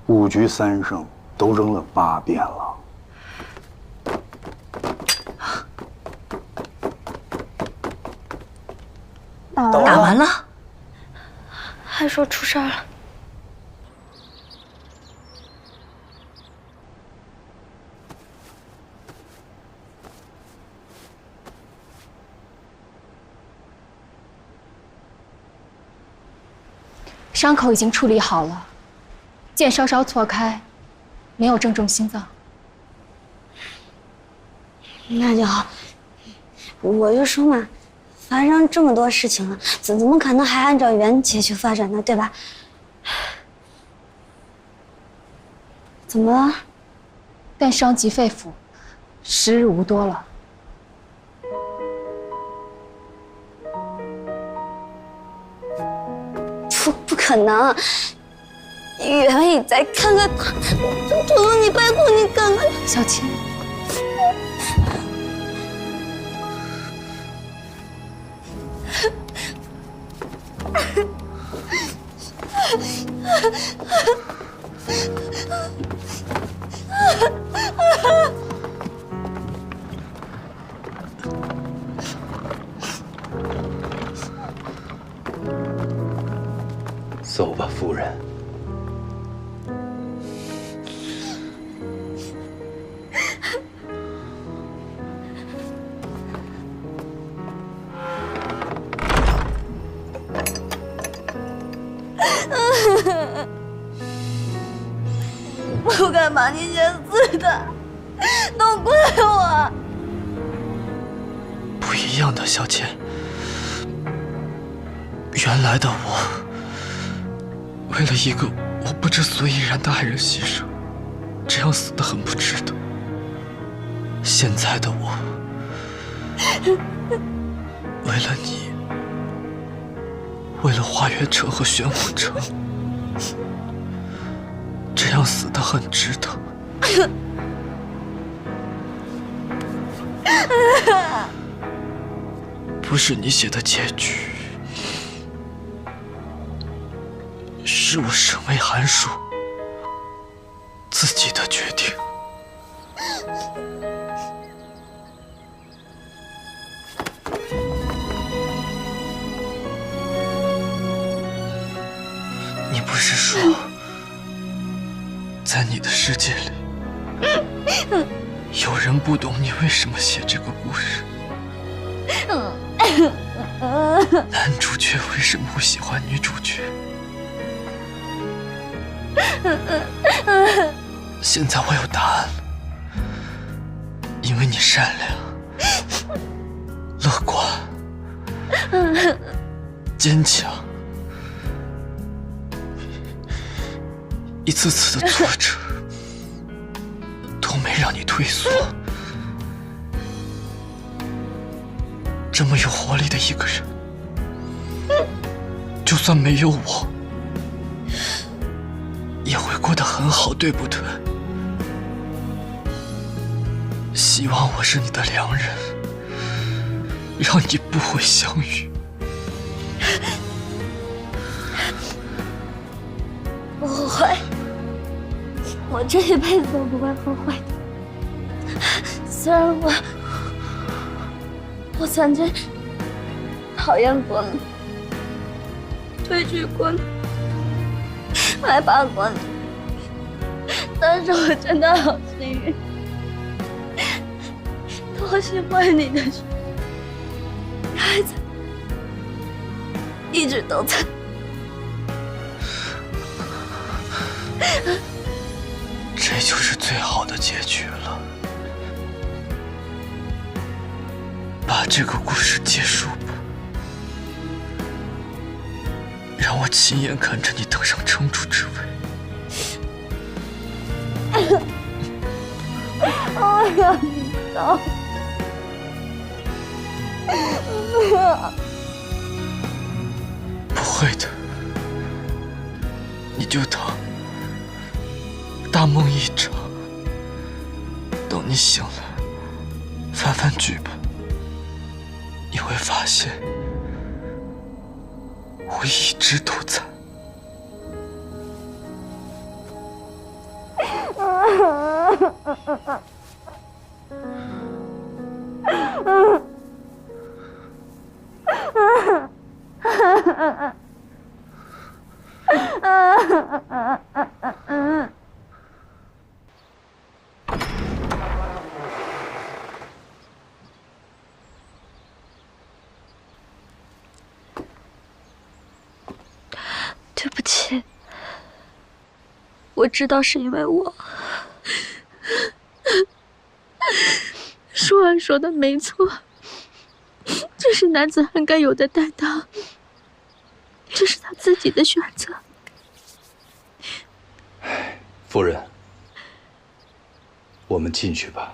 5局3胜，都扔了8遍了。打完了，还说出事儿了。伤口已经处理好了，剑稍稍错开，没有正中心脏。那就好。我就说嘛，发生这么多事情了，怎么可能还按照原节去发展呢？对吧？怎么了？但伤及肺腑，时日无多了。不可能！原意再看看他，求求你，拜托你看看小青。走吧，夫人。不该把你先死的，都怪我。不一样的，小倩。原来的我，为了一个我不知所以然的爱人牺牲，这样死得很不值得。现在的我，为了你，为了花园城和玄武城，这样死得很值得。不是你写的结局，是我身为韩叔自己的决定。你不是说，在你的世界里，有人不懂你为什么写这个故事？男主角为什么会喜欢女主角？现在我有答案了，因为你善良、乐观、坚强，一次次的挫折都没让你退缩。这么有活力的一个人，就算没有我，也会过得很好，对不对？希望我是你的良人，让你不会相遇。不后悔，我这一辈子都不会后悔的。虽然我曾经讨厌过你，推拒过你，害怕过你，但是我真的好幸运，多喜欢你的时候，你还在，一直都在。这就是最好的结局了。把这个故事结束吧，让我亲眼看着你登上城主之位。我要你走。不会的，你就当大梦一场。等你醒来，翻翻剧本，你会发现，我一直都在。对不起，我知道是因为我。舒安说的没错，这是男子汉该有的担当，这是他自己的选择。夫人，我们进去吧。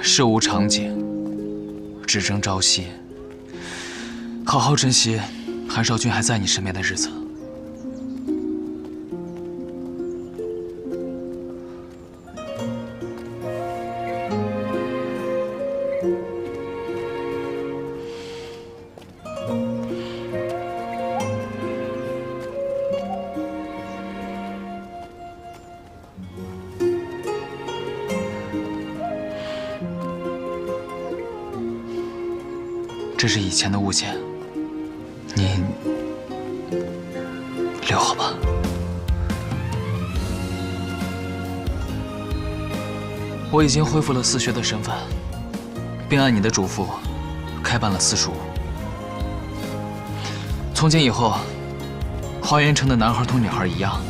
事无长景，只争朝夕。好好珍惜韩少君还在你身边的日子。这是以前的物件，你留好吧。我已经恢复了四学的身份，并按你的嘱咐开办了私塾。从今以后，花园城的男孩同女孩一样，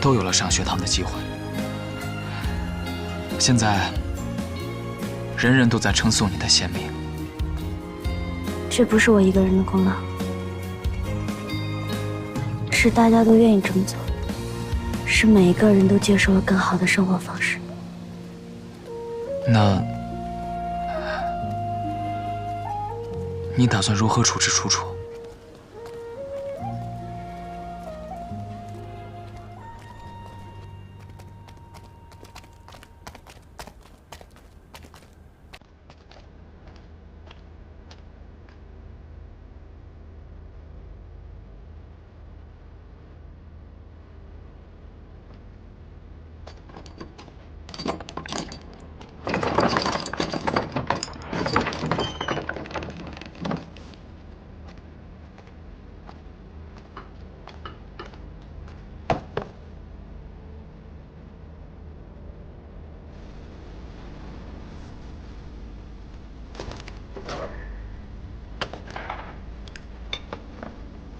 都有了上学堂的机会。现在，人人都在称颂你的贤明。这不是我一个人的功劳，是大家都愿意这么做，是每一个人都接受了更好的生活方式。那，你打算如何处置楚楚？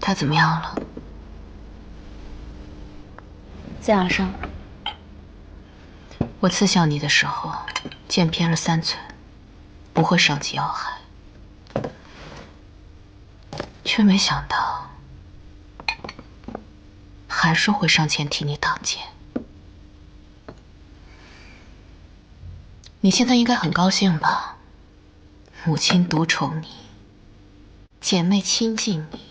他怎么样了？这样伤。我刺向你的时候，剑偏了3寸，不会伤及要害，却没想到韩硕会上前替你挡剑。你现在应该很高兴吧？母亲独宠你，姐妹亲近你。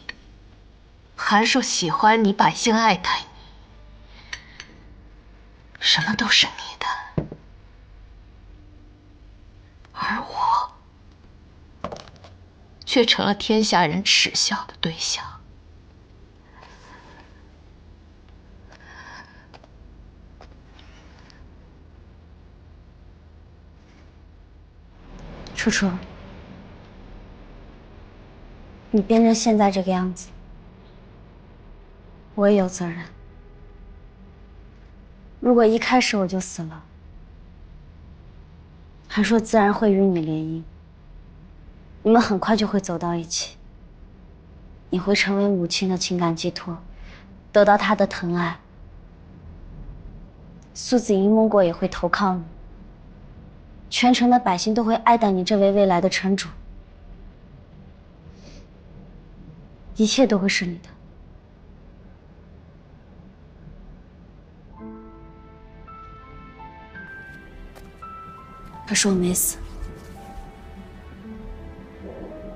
韩硕喜欢你，百姓爱戴你，什么都是你的，而我却成了天下人耻笑的对象。楚楚，你变成现在这个样子，我也有责任。如果一开始我就死了，韩硕自然会与你联姻，你们很快就会走到一起。你会成为母亲的情感寄托，得到她的疼爱。苏子英、孟过也会投靠你，全城的百姓都会爱戴你这位未来的城主，一切都会是你的。可是我没死，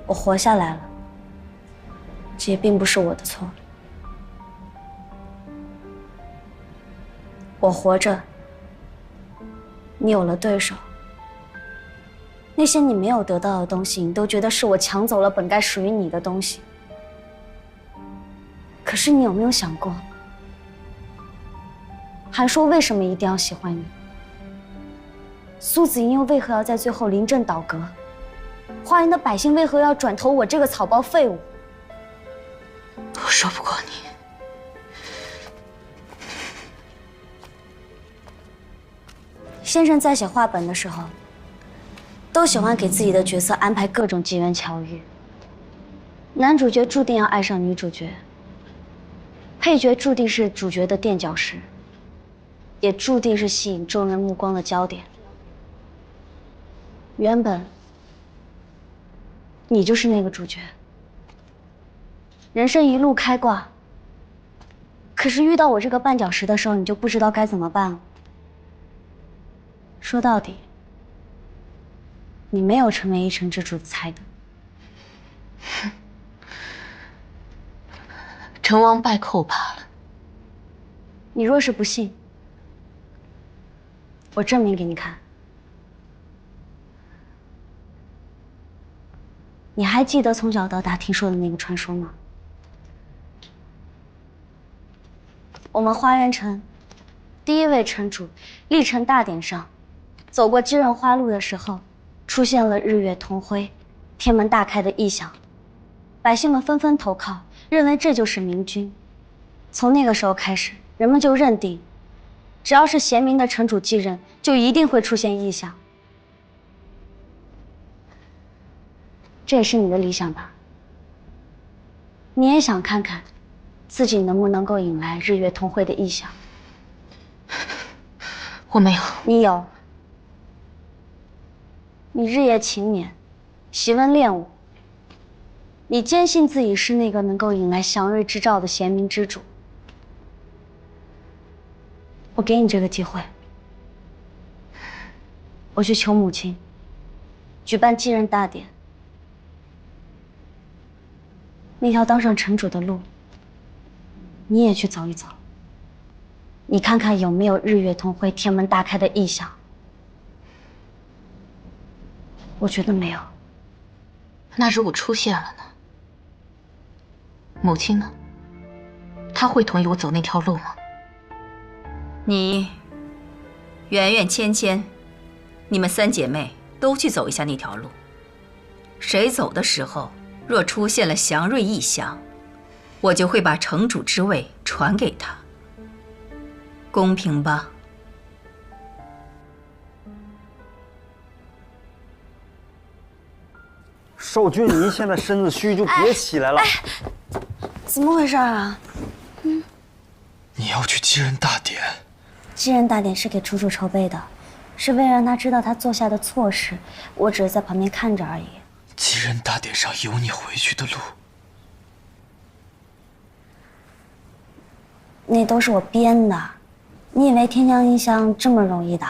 我活下来了，这也并不是我的错。我活着，你有了对手，那些你没有得到的东西，你都觉得是我抢走了本该属于你的东西。可是你有没有想过，韩硕为什么一定要喜欢你？苏子英又为何要在最后临阵倒戈？花园的百姓为何要转投我这个草包废物？我说不过你。先生在写话本的时候，都喜欢给自己的角色安排各种机缘巧遇。男主角注定要爱上女主角，配角注定是主角的垫脚石，也注定是吸引众人目光的焦点。原本，你就是那个主角，人生一路开挂。可是遇到我这个绊脚石的时候，你就不知道该怎么办了。说到底，你没有成为一城之主的才能。成王败寇罢了。你若是不信，我证明给你看。你还记得从小到大听说的那个传说吗？我们花园城第一位城主历城大典上，走过金人花路的时候，出现了日月同辉、天门大开的异象，百姓们纷纷投靠，认为这就是明君。从那个时候开始，人们就认定，只要是贤明的城主继任，就一定会出现异象。这也是你的理想吧？你也想看看，自己能不能够引来日月同辉的异象？我没有。你有。你日夜勤勉，习文练武。你坚信自己是那个能够引来祥瑞之兆的贤明之主。我给你这个机会，我去求母亲，举办继任大典。那条当上城主的路，你也去走一走。你看看有没有日月同辉、天门大开的异象？我觉得没有。那如果出现了呢？母亲呢？她会同意我走那条路吗？你、圆圆、芊芊，你们3姐妹都去走一下那条路。谁走的时候，若出现了祥瑞异象，我就会把城主之位传给他。公平吧？少君，您现在身子虚，就别起来了。怎么回事啊？你要去继任大典？继任大典是给楚楚筹备的，是为了让他知道他做下的错事。我只是在旁边看着而已。继任大典上有你回去的路。那都是我编的，你以为天降异象这么容易的？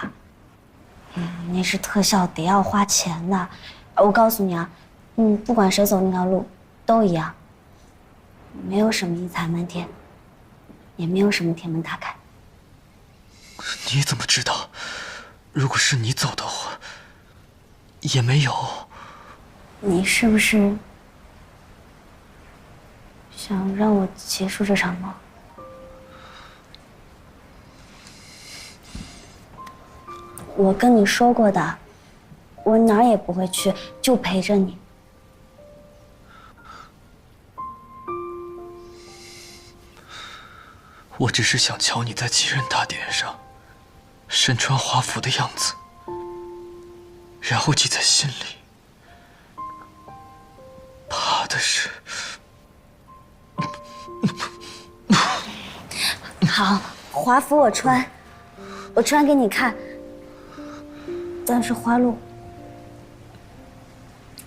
那是特效，得要花钱的。我告诉你啊，不管谁走那条路，都一样，没有什么异彩漫天，也没有什么天门大开。你怎么知道？如果是你走的话，也没有。你是不是想让我结束这场梦？我跟你说过的，我哪儿也不会去，就陪着你。我只是想瞧你在继任大典上身穿华服的样子，然后记在心里。怕的是……好，华服我穿给你看。但是花路，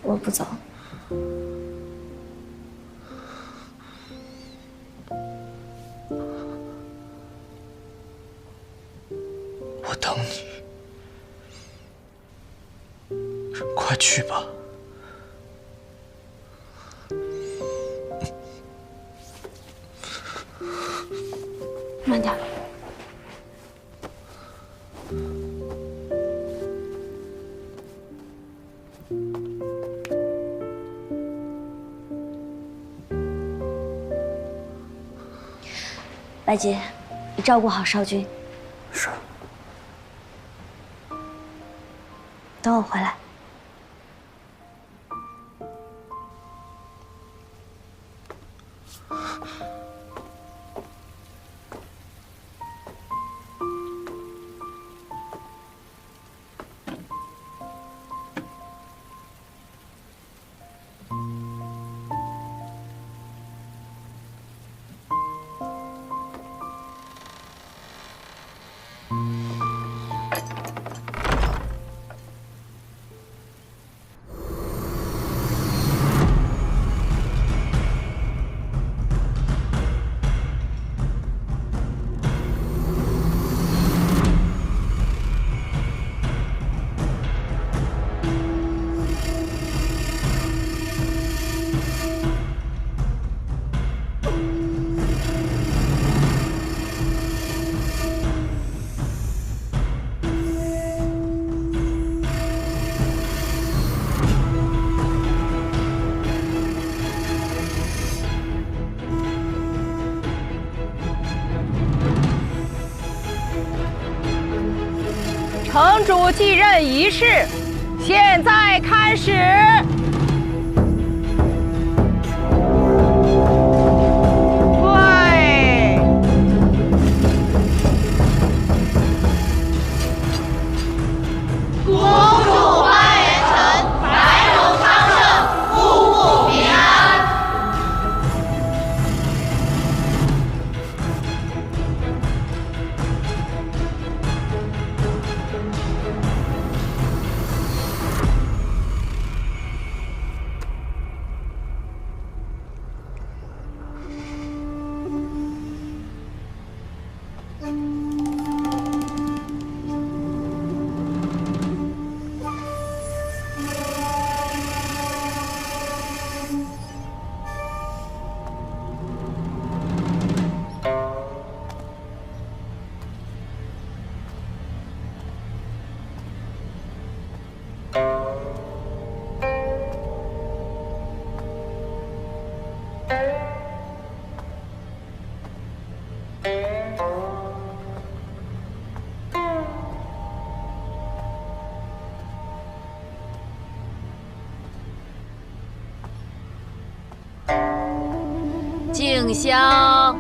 我不走。我等你，快去吧。慢点。白姐，你照顾好少君。是。等我回来。城主继任仪式现在开始。敬香。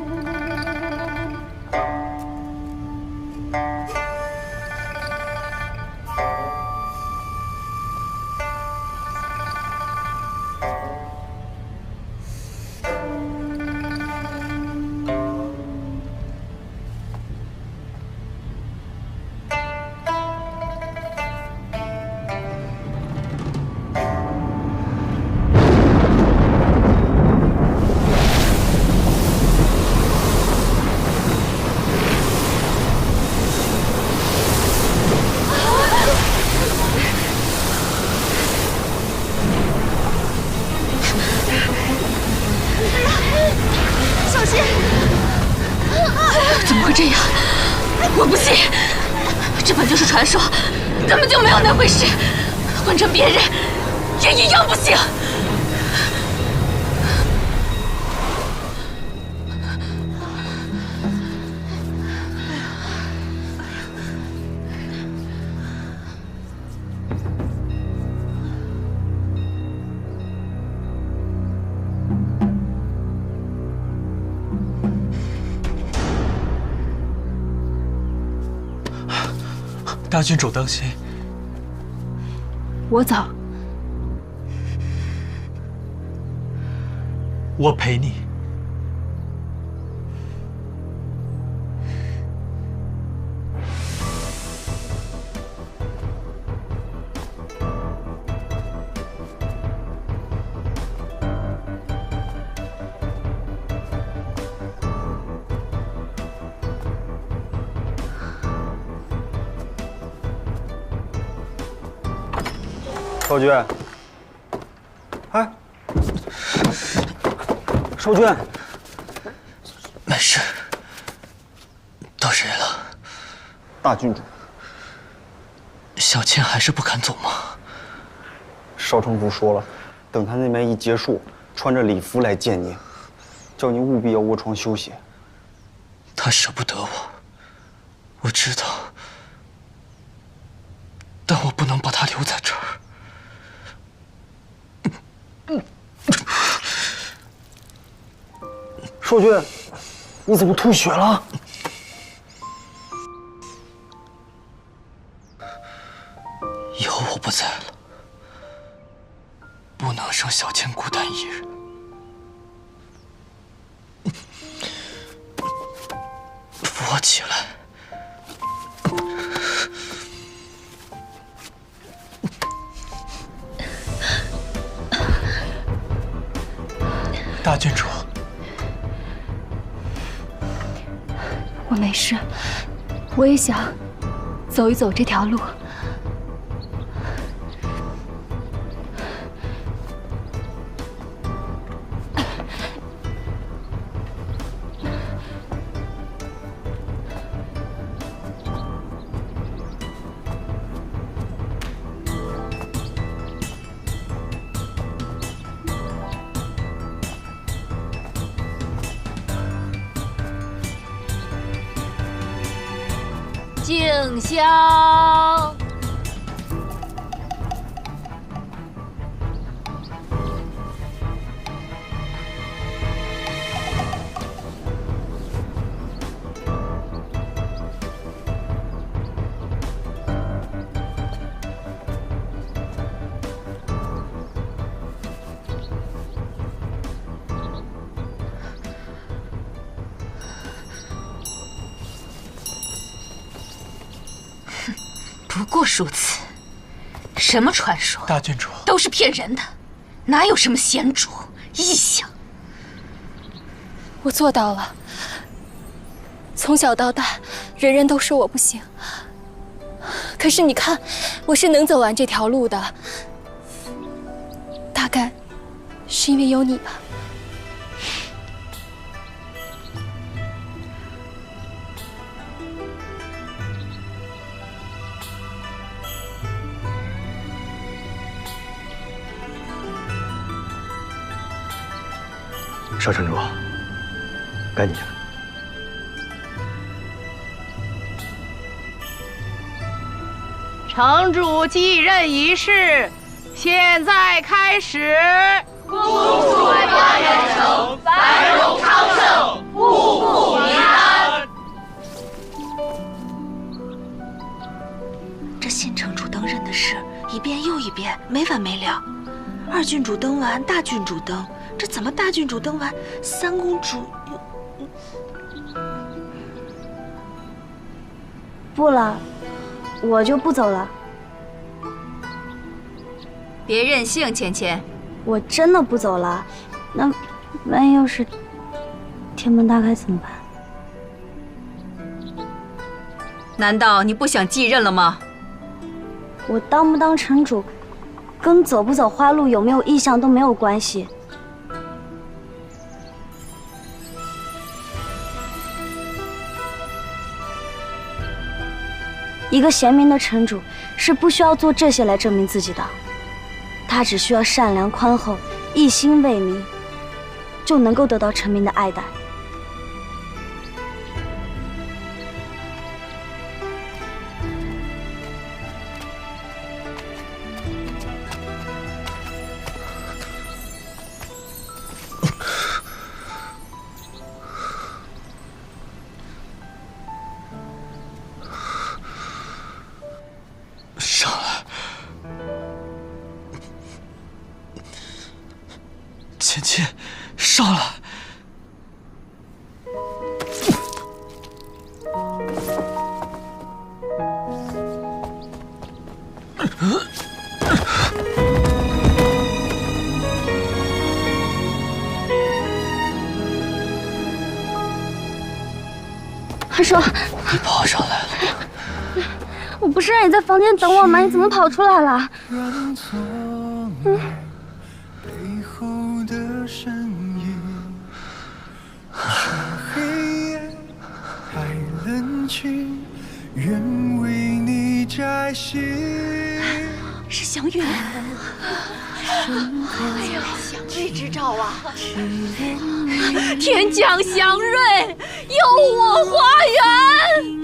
小心！怎么会这样？我不信，这本就是传说，根本就没有那回事，换成别人也一样不行。大郡主当心，我走。我陪你。少君，哎，少君，没事。到谁了？大郡主。小倩还是不肯走吗？少城主说了，等他那边一结束，穿着礼服来见你，叫你务必要卧床休息。他舍不得我，我知道，但我不能把他留在这儿。少君，你怎么吐血了？以后我不在了，不能剩小倩孤单一人。扶我起来。大郡主，我没事，我也想走一走这条路。敬香。不过如此，什么传说？大郡主都是骗人的，哪有什么贤主异象？我做到了。从小到大，人人都说我不行，可是你看，我是能走完这条路的。大概是因为有你吧。少城主，该你了。城主继任仪式现在开始。恭祝花园城繁荣昌盛，户户民安。这新城主登任的事一遍又一遍，没完没了。二郡主登完，大郡主登，这怎么大郡主登完，三公主又……不了，我就不走了。别任性，芊芊。我真的不走了。那万一要是天门大开怎么办？难道你不想继任了吗？我当不当城主，跟走不走花路有没有意向都没有关系。一个贤明的城主是不需要做这些来证明自己的，他只需要善良宽厚，一心为民，就能够得到臣民的爱戴。上来，芊芊，上来。韩叔，你跑上来了。我不是让你在房间等我吗？你怎么跑出来了？是祥云。哎呀，祥瑞之兆啊！天降祥瑞，佑我花园！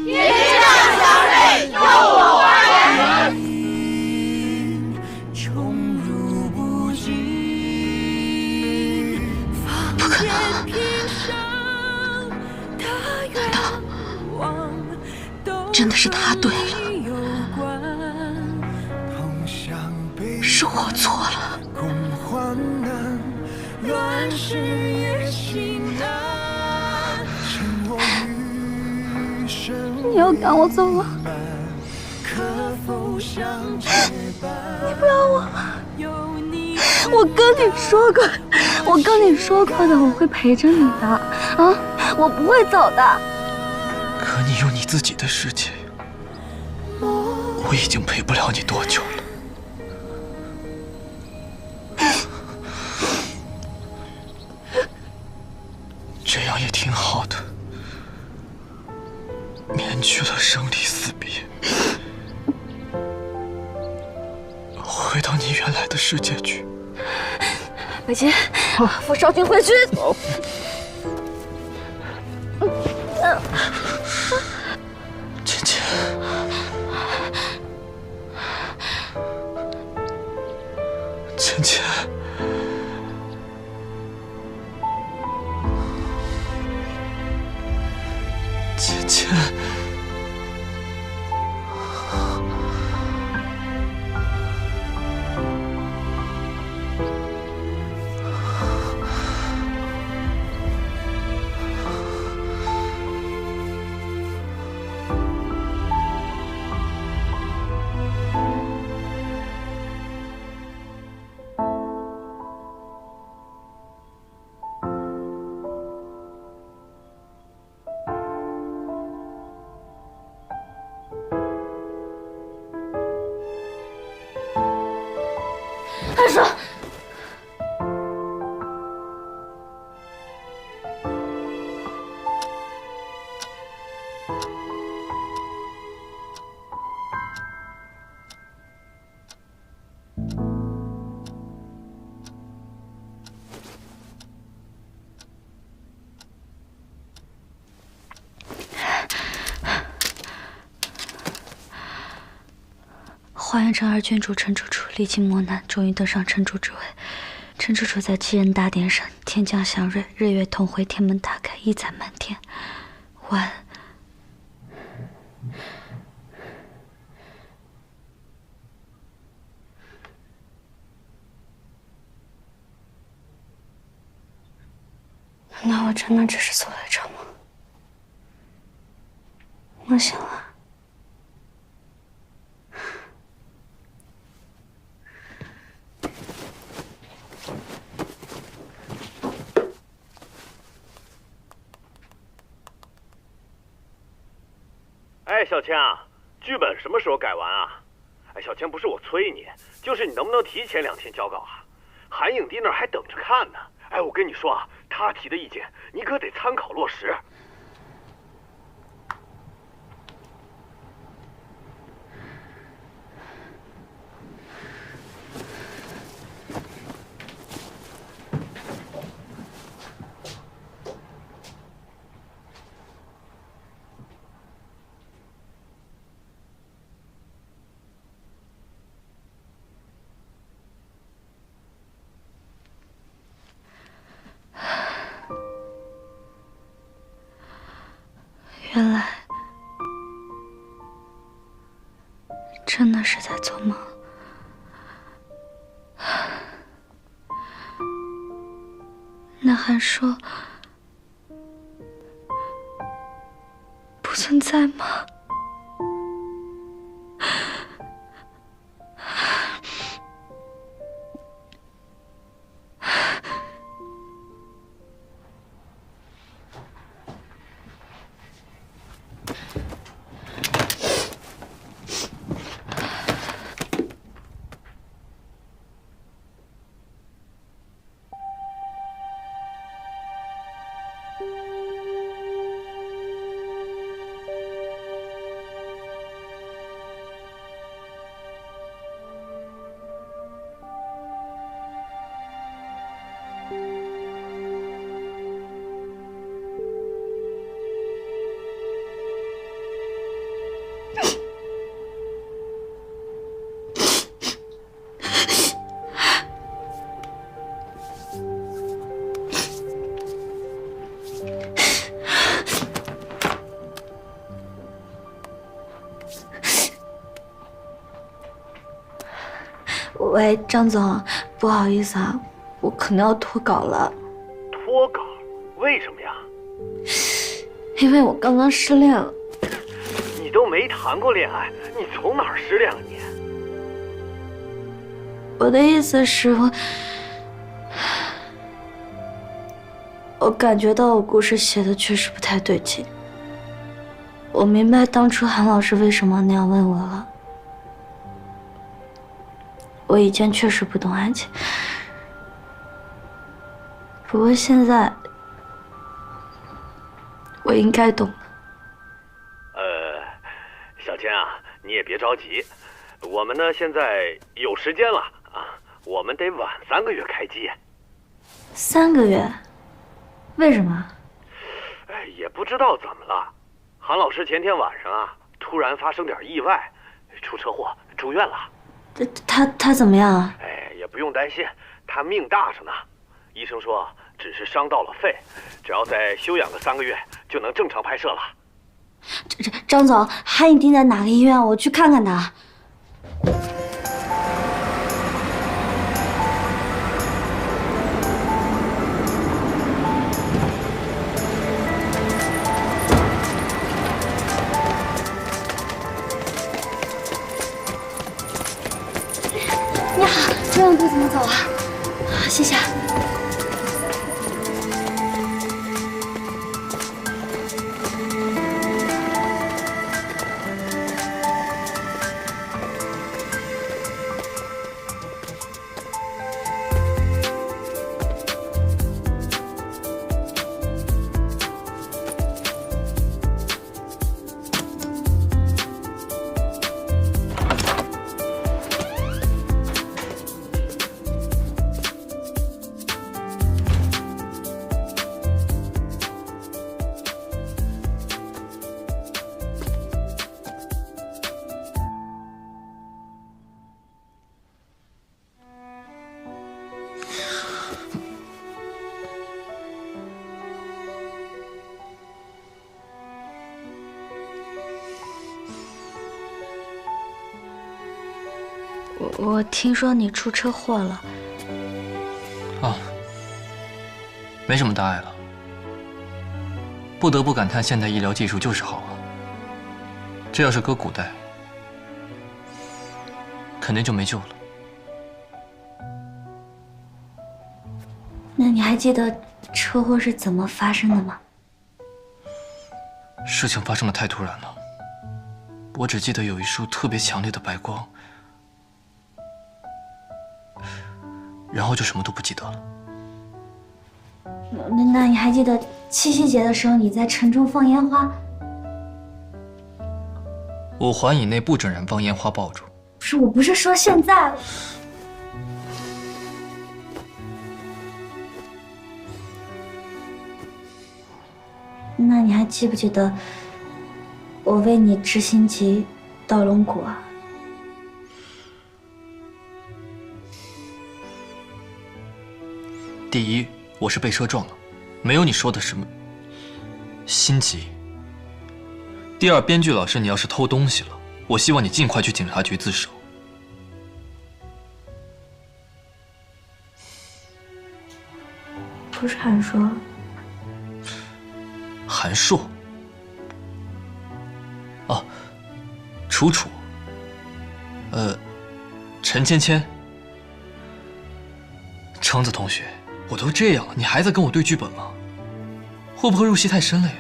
天降祥瑞，佑我花园！不可能！难道真的是他对了？是我错了。你要赶我走吗？你不要我吗？我跟你说过的，我会陪着你的啊，我不会走的。可你有你自己的世界，我已经陪不了你多久了。这样也挺好的，免去了生离死别，回到你原来的世界去。北京，扶少君回去。芊芊，芊芊。芊芊，韩叔，花园城二郡主陈楚楚历经磨难，终于登上城主之位，陈楚楚在七人大殿上，天降祥瑞，日月同辉，天门大开，异彩满天。晚。难道我真的只是做了一场梦？我醒了。哎，小千啊，剧本什么时候改完啊？哎，小千，不是我催你，就是你能不能提前2天交稿啊？韩影帝那儿还等着看呢。哎，我跟你说啊，他提的意见你可得参考落实。原来真的是在做梦。那韩说不存在吗？喂，张总，不好意思啊，我可能要脱稿了。脱稿？为什么呀？因为我刚刚失恋了。你都没谈过恋爱，你从哪儿失恋了你？我的意思是，我感觉到我故事写的确实不太对劲。我明白当初韩老师为什么那样问我了。我以前确实不懂爱情，不过现在我应该懂了。小千啊，你也别着急，我们呢现在有时间了啊，我们得晚3个月开机。3个月？为什么？哎，也不知道怎么了，韩老师前天晚上啊，突然发生点意外，出车祸住院了。他怎么样啊？哎，也不用担心，他命大着呢。医生说只是伤到了肺，只要再休养个3个月，就能正常拍摄了。张总，韩影帝在哪个医院？我去看看他。你好，这样路怎么走啊？谢谢。我听说你出车祸了。啊，没什么大碍了。不得不感叹，现代医疗技术就是好啊。这要是搁古代，肯定就没救了。那你还记得车祸是怎么发生的吗？事情发生的太突然了，我只记得有一束特别强烈的白光，然后就什么都不记得了。那你还记得七夕节的时候你在城中放烟花5环以内不准燃放烟花爆竹。我不是说现在。那你还记不记得我为你执行级到龙谷啊？第一，我是被车撞了，没有你说的什么心急。第二，编剧老师，你要是偷东西了，我希望你尽快去警察局自首。不是韩硕。韩硕。哦，楚楚。陈芊芊。橙子同学，我都这样了，你还在跟我对剧本吗？会不会入戏太深了呀？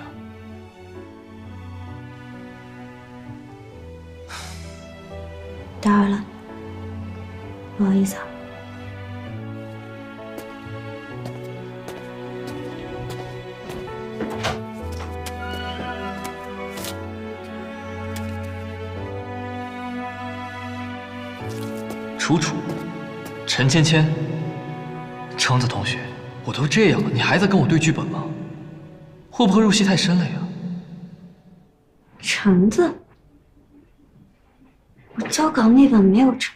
打扰了，不好意思啊。楚楚，陈芊芊，橙子同学，我都这样了，你还在跟我对剧本吗？会不会入戏太深了呀？橙子，我交稿那本没有橙，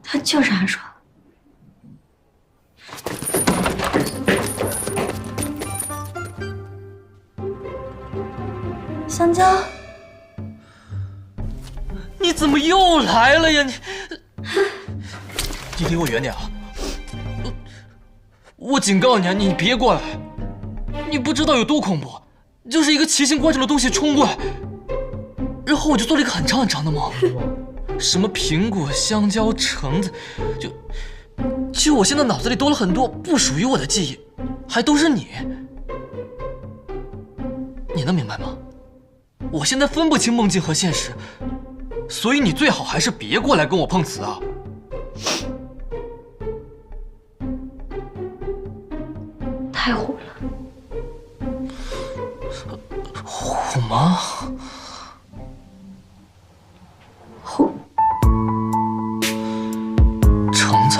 他就是韩硕。香蕉。你怎么又来了呀？你离我远点啊！我警告你啊，你别过来！你不知道有多恐怖，就是一个奇形怪状的东西冲过来，然后我就做了一个很长很长的梦，什么苹果、香蕉、橙子，就我现在脑子里多了很多不属于我的记忆，还都是你。你能明白吗？我现在分不清梦境和现实。所以你最好还是别过来跟我碰瓷啊！太虎了。虎吗？虎。橙子。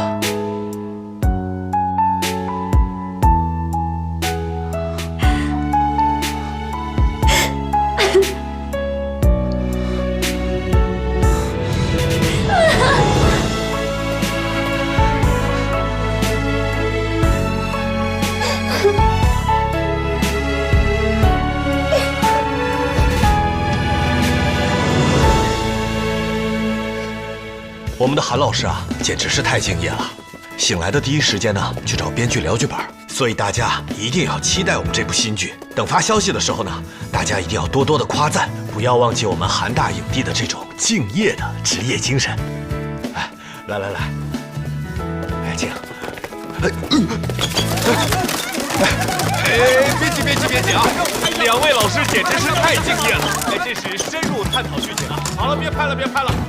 我们的韩老师啊，简直是太敬业了。醒来的第一时间呢，去找编剧聊剧本，所以大家一定要期待我们这部新剧。等发消息的时候呢，大家一定要多多的夸赞，不要忘记我们韩大影帝的这种敬业的职业精神。哎，来，哎，静，别急啊！两位老师简直是太敬业了，哎，这是深入探讨剧情啊。好了，别拍了，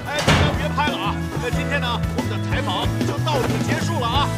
哎，大家别拍了啊！那今天呢，我们的采访就到此结束了啊。